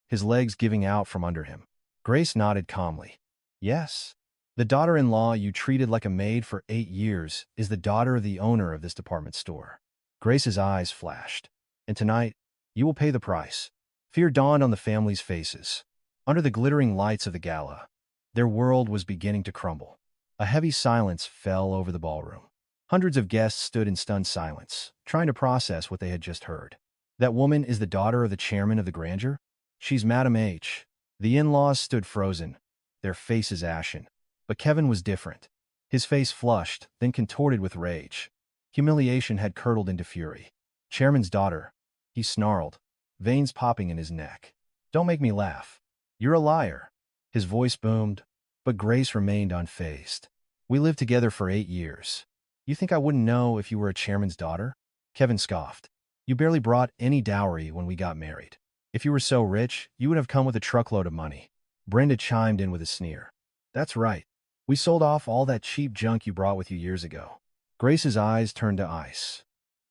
S1: his legs giving out from under him. Grace nodded calmly. Yes. The daughter-in-law you treated like a maid for 8 years is the daughter of the owner of this department store. Grace's eyes flashed. And tonight, you will pay the price. Fear dawned on the family's faces. Under the glittering lights of the gala, their world was beginning to crumble. A heavy silence fell over the ballroom. Hundreds of guests stood in stunned silence, trying to process what they had just heard. That woman is the daughter of the chairman of the Grandeur? She's Madame H. The in-laws stood frozen, their faces ashen. But Kevin was different. His face flushed, then contorted with rage. Humiliation had curdled into fury. Chairman's daughter, he snarled, veins popping in his neck. Don't make me laugh. You're a liar. His voice boomed, but Grace remained unfazed. We lived together for 8 years. You think I wouldn't know if you were a chairman's daughter? Kevin scoffed. You barely brought any dowry when we got married. If you were so rich, you would have come with a truckload of money. Brenda chimed in with a sneer. That's right. We sold off all that cheap junk you brought with you years ago. Grace's eyes turned to ice.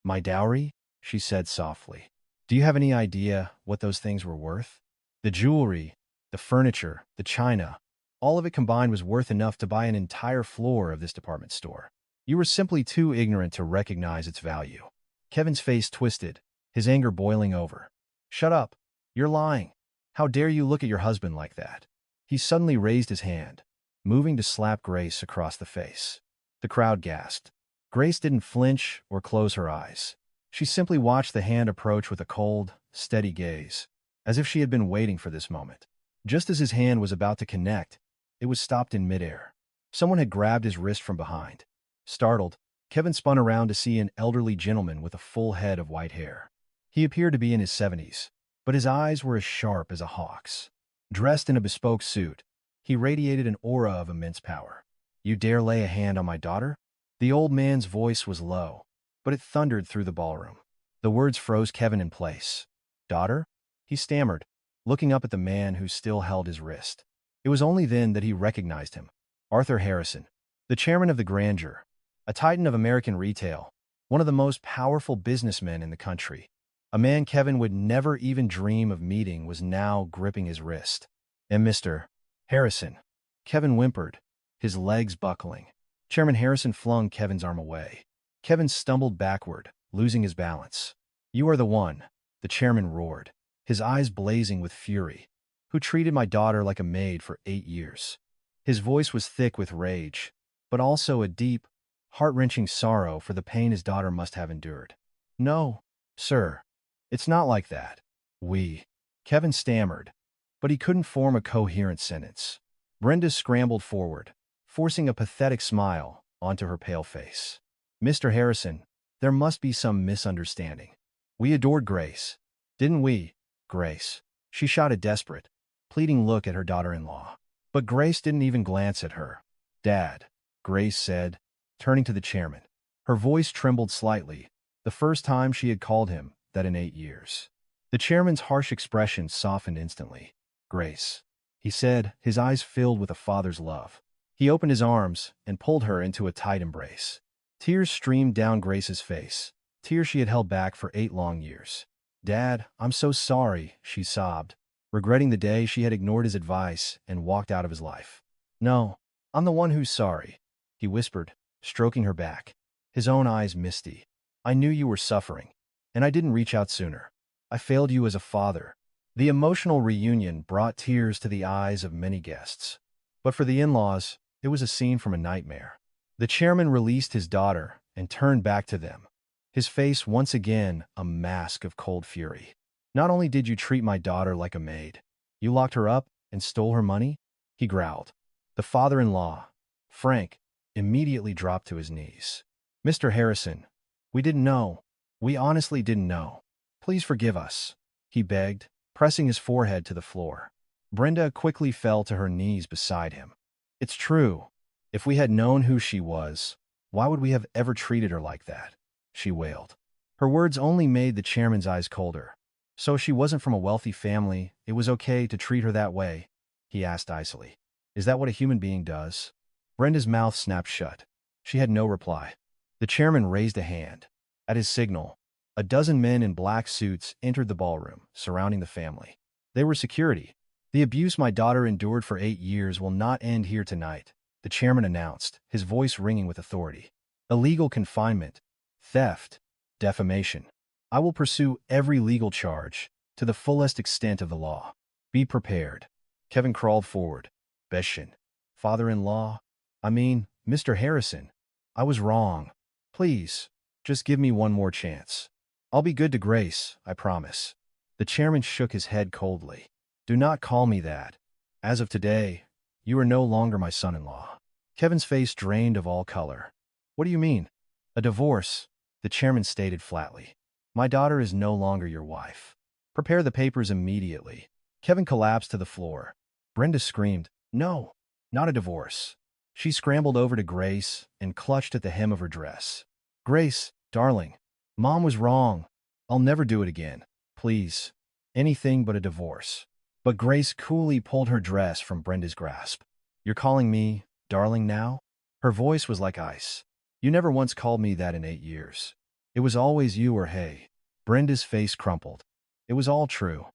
S1: My dowry? She said softly. Do you have any idea what those things were worth? The jewelry, the furniture, the china, all of it combined was worth enough to buy an entire floor of this department store. You were simply too ignorant to recognize its value. Kevin's face twisted, his anger boiling over. Shut up. You're lying. How dare you look at your husband like that? He suddenly raised his hand, moving to slap Grace across the face. The crowd gasped. Grace didn't flinch or close her eyes. She simply watched the hand approach with a cold, steady gaze, as if she had been waiting for this moment. Just as his hand was about to connect, it was stopped in midair. Someone had grabbed his wrist from behind. Startled, Kevin spun around to see an elderly gentleman with a full head of white hair. He appeared to be in his 70s, but his eyes were as sharp as a hawk's. Dressed in a bespoke suit, he radiated an aura of immense power. You dare lay a hand on my daughter? The old man's voice was low, but it thundered through the ballroom. The words froze Kevin in place. Daughter? He stammered, looking up at the man who still held his wrist. It was only then that he recognized him. Arthur Harrison, the chairman of the Grandeur, a titan of American retail, one of the most powerful businessmen in the country. A man Kevin would never even dream of meeting was now gripping his wrist. And Mr. Harrison. Kevin whimpered, his legs buckling. Chairman Harrison flung Kevin's arm away. Kevin stumbled backward, losing his balance. You are the one, the chairman roared, his eyes blazing with fury, who treated my daughter like a maid for 8 years. His voice was thick with rage, but also a deep, heart-wrenching sorrow for the pain his daughter must have endured. No, sir. It's not like that. Kevin stammered, but he couldn't form a coherent sentence. Brenda scrambled forward, forcing a pathetic smile onto her pale face. Mr. Harrison, there must be some misunderstanding. We adored Grace, didn't we, Grace? She shot a desperate, pleading look at her daughter-in-law. But Grace didn't even glance at her. Dad, Grace said, turning to the chairman. Her voice trembled slightly, The first time she had called him that in 8 years. The chairman's harsh expression softened instantly. Grace, he said, his eyes filled with a father's love. He opened his arms and pulled her into a tight embrace. Tears streamed down Grace's face, tears she had held back for 8 long years. Dad, I'm so sorry, she sobbed, regretting the day she had ignored his advice and walked out of his life. No, I'm the one who's sorry, he whispered, stroking her back, his own eyes misty. I knew you were suffering, and I didn't reach out sooner. I failed you as a father. The emotional reunion brought tears to the eyes of many guests. But for the in-laws, it was a scene from a nightmare. The chairman released his daughter and turned back to them, his face once again a mask of cold fury. Not only did you treat my daughter like a maid, you locked her up and stole her money, he growled. The father-in-law, Frank, immediately dropped to his knees. Mr. Harrison, we didn't know. We honestly didn't know. Please forgive us, he begged, pressing his forehead to the floor. Brenda quickly fell to her knees beside him. It's true. If we had known who she was, why would we have ever treated her like that? She wailed. Her words only made the chairman's eyes colder. So she wasn't from a wealthy family, it was okay to treat her that way? He asked icily. Is that what a human being does? Brenda's mouth snapped shut. She had no reply. The chairman raised a hand. At his signal, a dozen men in black suits entered the ballroom, surrounding the family. They were security. The abuse my daughter endured for 8 years will not end here tonight, the chairman announced, his voice ringing with authority. Illegal confinement, theft, defamation. I will pursue every legal charge to the fullest extent of the law. Be prepared. Kevin crawled forward. Beshin. Father-in-law? Mr. Harrison. I was wrong. Please, just give me one more chance. I'll be good to Grace, I promise. The chairman shook his head coldly. Do not call me that. As of today, you are no longer my son-in-law. Kevin's face drained of all color. What do you mean? A divorce, the chairman stated flatly. My daughter is no longer your wife. Prepare the papers immediately. Kevin collapsed to the floor. Brenda screamed, No, not a divorce. She scrambled over to Grace and clutched at the hem of her dress. Grace, darling, Mom was wrong. I'll never do it again. Please. Anything but a divorce. But Grace coolly pulled her dress from Brenda's grasp. You're calling me darling now? Her voice was like ice. You never once called me that in 8 years. It was always you or hey. Brenda's face crumpled. It was all true.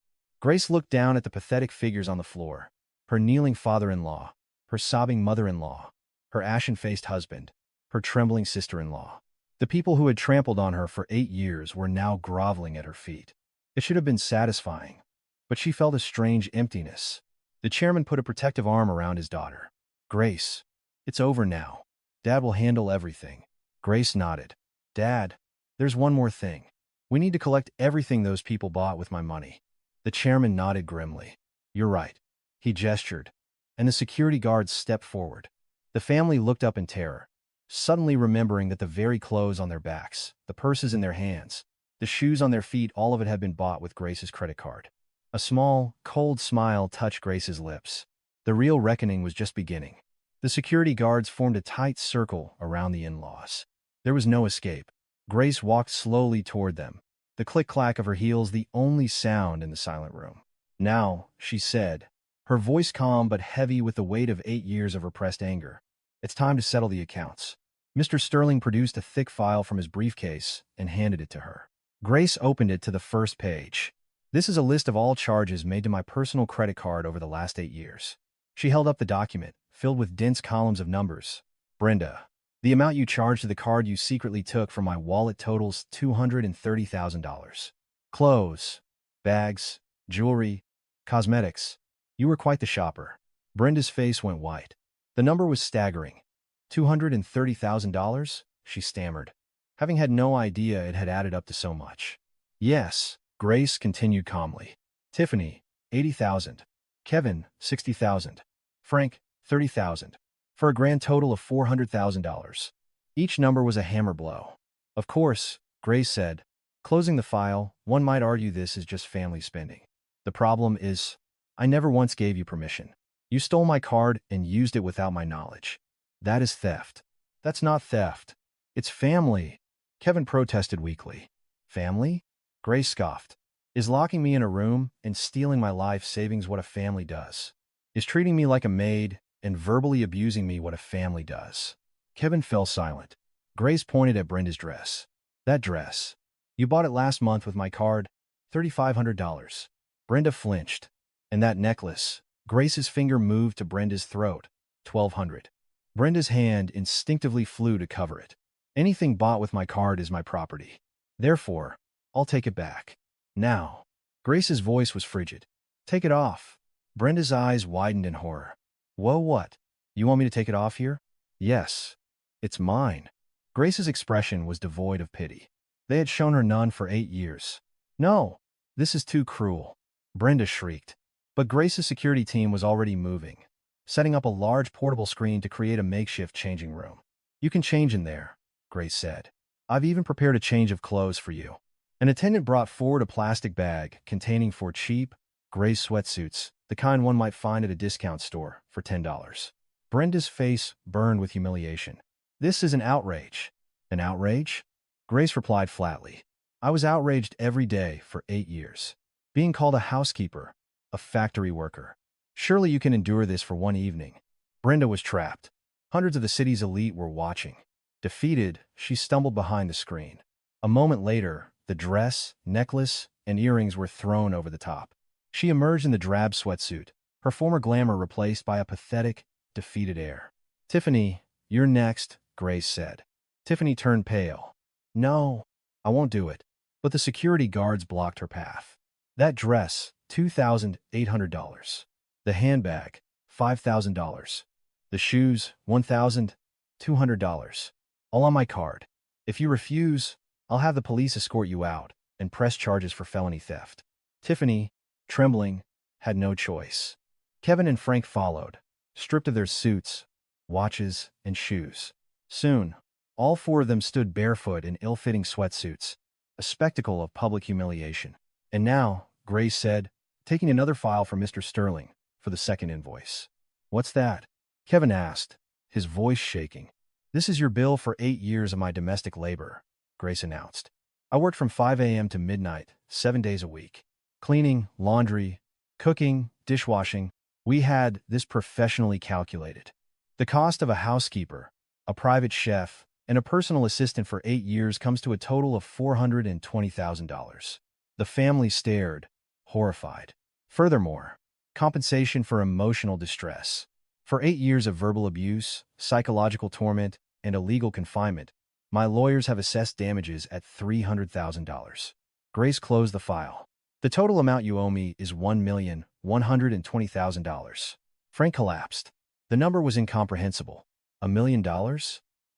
S1: Grace looked down at the pathetic figures on the floor. Her kneeling father-in-law, her sobbing mother-in-law, her ashen-faced husband, her trembling sister-in-law. The people who had trampled on her for 8 years were now groveling at her feet. It should have been satisfying, but she felt a strange emptiness. The chairman put a protective arm around his daughter. Grace, it's over now. Dad will handle everything. Grace nodded. Dad, there's one more thing. We need to collect everything those people bought with my money. The chairman nodded grimly. You're right. He gestured, and the security guards stepped forward. The family looked up in terror, suddenly remembering that the very clothes on their backs, the purses in their hands, the shoes on their feet, all of it had been bought with Grace's credit card. A small, cold smile touched Grace's lips. The real reckoning was just beginning. The security guards formed a tight circle around the in-laws. There was no escape. Grace walked slowly toward them, the click-clack of her heels the only sound in the silent room. Now, she said, her voice calm but heavy with the weight of 8 years of repressed anger. It's time to settle the accounts. Mr. Sterling produced a thick file from his briefcase and handed it to her. Grace opened it to the first page. This is a list of all charges made to my personal credit card over the last 8 years. She held up the document, filled with dense columns of numbers. Brenda, the amount you charged to the card you secretly took from my wallet totals $230,000. Clothes, bags, jewelry, cosmetics. You were quite the shopper. Brenda's face went white. The number was staggering. $230,000? She stammered, having had no idea it had added up to so much. Yes, Grace continued calmly. Tiffany, $80,000. Kevin, $60,000. Frank, $30,000. For a grand total of $400,000. Each number was a hammer blow. Of course, Grace said. Closing the file, one might argue this is just family spending. The problem is, I never once gave you permission. You stole my card and used it without my knowledge. That is theft. That's not theft. It's family. Kevin protested weakly. Family? Grace scoffed. Is locking me in a room and stealing my life savings what a family does? Is treating me like a maid and verbally abusing me what a family does? Kevin fell silent. Grace pointed at Brenda's dress. That dress. You bought it last month with my card, $3,500. Brenda flinched. And that necklace. Grace's finger moved to Brenda's throat, $1,200. Brenda's hand instinctively flew to cover it. Anything bought with my card is my property. Therefore, I'll take it back. Now. Grace's voice was frigid. Take it off. Brenda's eyes widened in horror. Whoa, what? You want me to take it off here? Yes. It's mine. Grace's expression was devoid of pity. They had shown her none for 8 years. No, this is too cruel. Brenda shrieked. But Grace's security team was already moving, setting up a large portable screen to create a makeshift changing room. You can change in there, Grace said. I've even prepared a change of clothes for you. An attendant brought forward a plastic bag containing 4 cheap, gray sweatsuits, the kind one might find at a discount store, for $10. Brenda's face burned with humiliation. This is an outrage. An outrage? Grace replied flatly. I was outraged every day for 8 years. Being called a housekeeper, a factory worker. Surely you can endure this for one evening. Brenda was trapped. Hundreds of the city's elite were watching. Defeated, she stumbled behind the screen. A moment later, the dress, necklace, and earrings were thrown over the top. She emerged in the drab sweatsuit, her former glamour replaced by a pathetic, defeated air. Tiffany, you're next, Grace said. Tiffany turned pale. No, I won't do it. But the security guards blocked her path. That dress, $2,800. The handbag, $5,000. The shoes, $1,200. All on my card. If you refuse, I'll have the police escort you out and press charges for felony theft. Tiffany, trembling, had no choice. Kevin and Frank followed, stripped of their suits, watches, and shoes. Soon, all 4 of them stood barefoot in ill-fitting sweatsuits, a spectacle of public humiliation. And now, Grace said, taking another file from Mr. Sterling for the second invoice. What's that? Kevin asked, his voice shaking. This is your bill for 8 years of my domestic labor, Grace announced. I worked from 5 a.m. to midnight, 7 days a week. Cleaning, laundry, cooking, dishwashing. We had this professionally calculated. The cost of a housekeeper, a private chef, and a personal assistant for 8 years comes to a total of $420,000. The family stared, horrified. Furthermore, compensation for emotional distress. For 8 years of verbal abuse, psychological torment, and illegal confinement, my lawyers have assessed damages at $300,000. Grace closed the file. The total amount you owe me is $1,120,000. Frank collapsed. The number was incomprehensible. $1 million?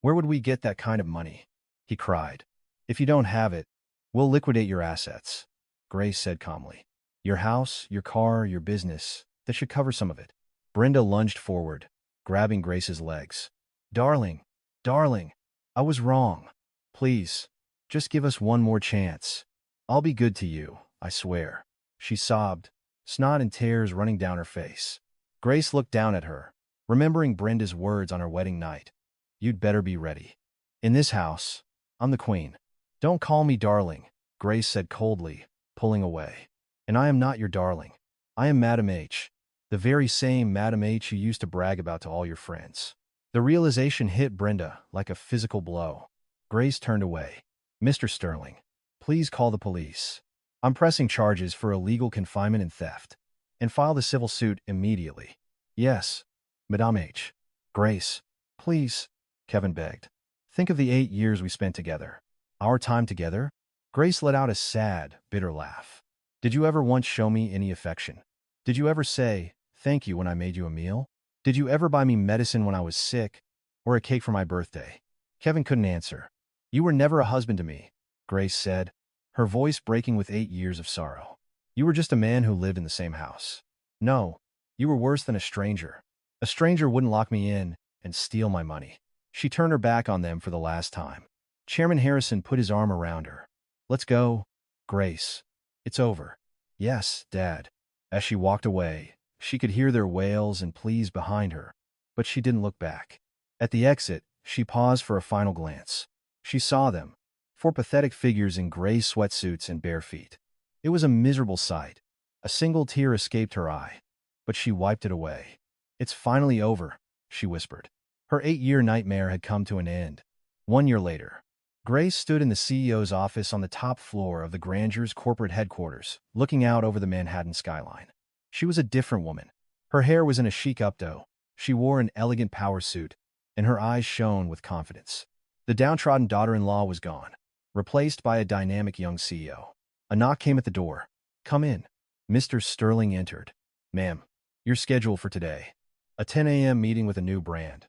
S1: Where would we get that kind of money? He cried. If you don't have it, we'll liquidate your assets, Grace said calmly. Your house, your car, your business, that should cover some of it. Brenda lunged forward, grabbing Grace's legs. Darling, darling, I was wrong. Please, just give us one more chance. I'll be good to you, I swear. She sobbed, snot and tears running down her face. Grace looked down at her, remembering Brenda's words on her wedding night. You'd better be ready. In this house, I'm the queen. Don't call me darling, Grace said coldly, pulling away. And I am not your darling. I am Madam H. The very same Madam H you used to brag about to all your friends. The realization hit Brenda like a physical blow. Grace turned away. Mr. Sterling, please call the police. I'm pressing charges for illegal confinement and theft. And file the civil suit immediately. Yes, Madame H. Grace, please, Kevin begged. Think of the 8 years we spent together. Our time together? Grace let out a sad, bitter laugh. Did you ever once show me any affection? Did you ever say, thank you when I made you a meal? Did you ever buy me medicine when I was sick? Or a cake for my birthday? Kevin couldn't answer. You were never a husband to me, Grace said, her voice breaking with 8 years of sorrow. You were just a man who lived in the same house. No, you were worse than a stranger. A stranger wouldn't lock me in and steal my money. She turned her back on them for the last time. Chairman Harrison put his arm around her. Let's go, Grace. It's over. Yes, Dad. As she walked away, she could hear their wails and pleas behind her, but she didn't look back. At the exit, she paused for a final glance. She saw them, four pathetic figures in gray sweatsuits and bare feet. It was a miserable sight. A single tear escaped her eye, but she wiped it away. "It's finally over," she whispered. Her 8-year nightmare had come to an end. 1 year later, Grace stood in the CEO's office on the top floor of the Granger's corporate headquarters, looking out over the Manhattan skyline. She was a different woman. Her hair was in a chic updo. She wore an elegant power suit, and her eyes shone with confidence. The downtrodden daughter-in-law was gone, replaced by a dynamic young CEO. A knock came at the door. "Come in." Mr. Sterling entered. "Ma'am, your schedule for today. A 10 a.m. meeting with a new brand,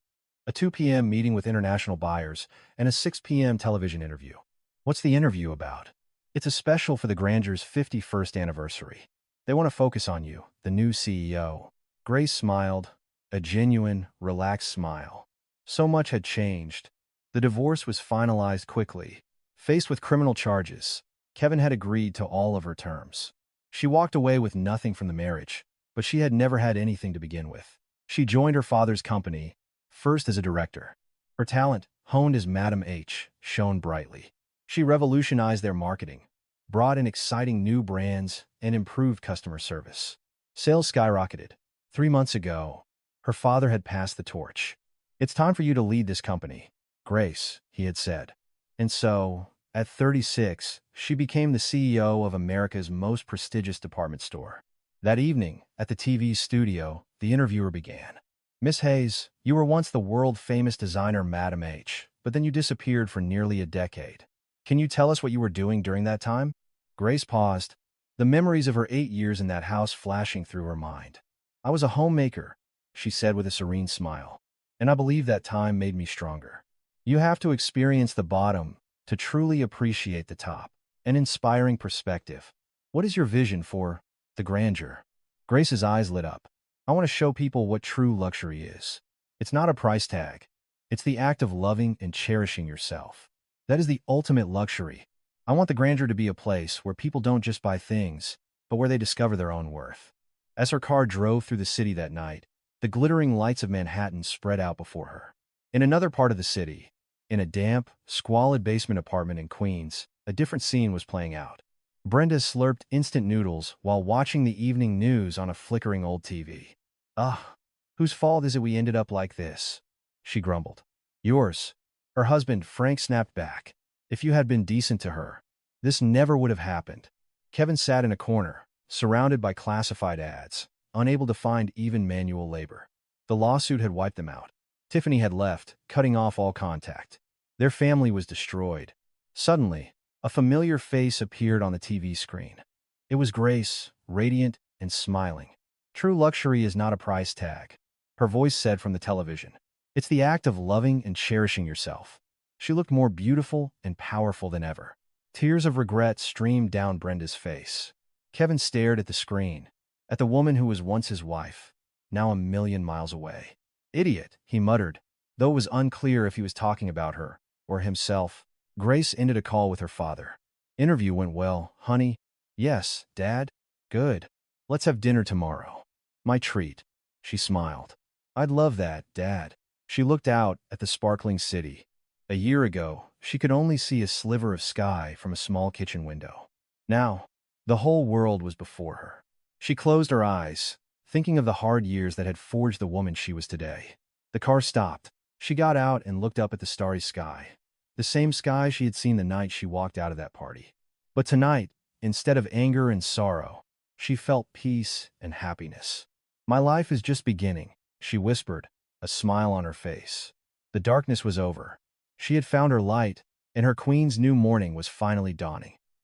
S1: a 2 p.m. meeting with international buyers, and a 6 p.m. television interview." "What's the interview about?" "It's a special for the Granger's 51st anniversary. They want to focus on you, the new CEO." Grace smiled, a genuine, relaxed smile. So much had changed. The divorce was finalized quickly. Faced with criminal charges, Kevin had agreed to all of her terms. She walked away with nothing from the marriage, but she had never had anything to begin with. She joined her father's company, first as a director. Her talent, honed as Madam H, shone brightly. She revolutionized their marketing, brought in exciting new brands, and improved customer service. Sales skyrocketed. 3 months ago, her father had passed the torch. "It's time for you to lead this company, Grace," he had said. And so, at 36, she became the CEO of America's most prestigious department store. That evening, at the TV studio, the interviewer began. "Miss Hayes, you were once the world-famous designer Madam H, but then you disappeared for nearly a decade. Can you tell us what you were doing during that time?" Grace paused, the memories of her 8 years in that house flashing through her mind. "I was a homemaker," she said with a serene smile, "and I believe that time made me stronger." You have to experience the bottom to truly appreciate the top. An inspiring perspective. What is your vision for the Granger? Grace's eyes lit up. "I want to show people what true luxury is. It's not a price tag. It's the act of loving and cherishing yourself. That is the ultimate luxury. I want the Granger to be a place where people don't just buy things, but where they discover their own worth." As her car drove through the city that night, the glittering lights of Manhattan spread out before her. In another part of the city, in a damp, squalid basement apartment in Queens, a different scene was playing out. Brenda slurped instant noodles while watching the evening news on a flickering old TV. "Ugh, whose fault is it we ended up like this?" she grumbled. "Yours." Her husband, Frank, snapped back. "If you had been decent to her, this never would have happened." Kevin sat in a corner, surrounded by classified ads, unable to find even manual labor. The lawsuit had wiped them out. Tiffany had left, cutting off all contact. Their family was destroyed. Suddenly, a familiar face appeared on the TV screen. It was Grace, radiant and smiling. "True luxury is not a price tag," her voice said from the television. "It's the act of loving and cherishing yourself." She looked more beautiful and powerful than ever. Tears of regret streamed down Brenda's face. Kevin stared at the screen, at the woman who was once his wife, now a million miles away. "Idiot," he muttered, though it was unclear if he was talking about her or himself. Grace ended a call with her father. "Interview went well, honey." "Yes, Dad." "Good. Let's have dinner tomorrow." "My treat." She smiled. "I'd love that, Dad." She looked out at the sparkling city. A year ago, she could only see a sliver of sky from a small kitchen window. Now, the whole world was before her. She closed her eyes, thinking of the hard years that had forged the woman she was today. The car stopped. She got out and looked up at the starry sky. The same sky she had seen the night she walked out of that party. But tonight, instead of anger and sorrow, she felt peace and happiness. "My life is just beginning," she whispered, a smile on her face. The darkness was over. She had found her light, and her queen's new morning was finally dawning.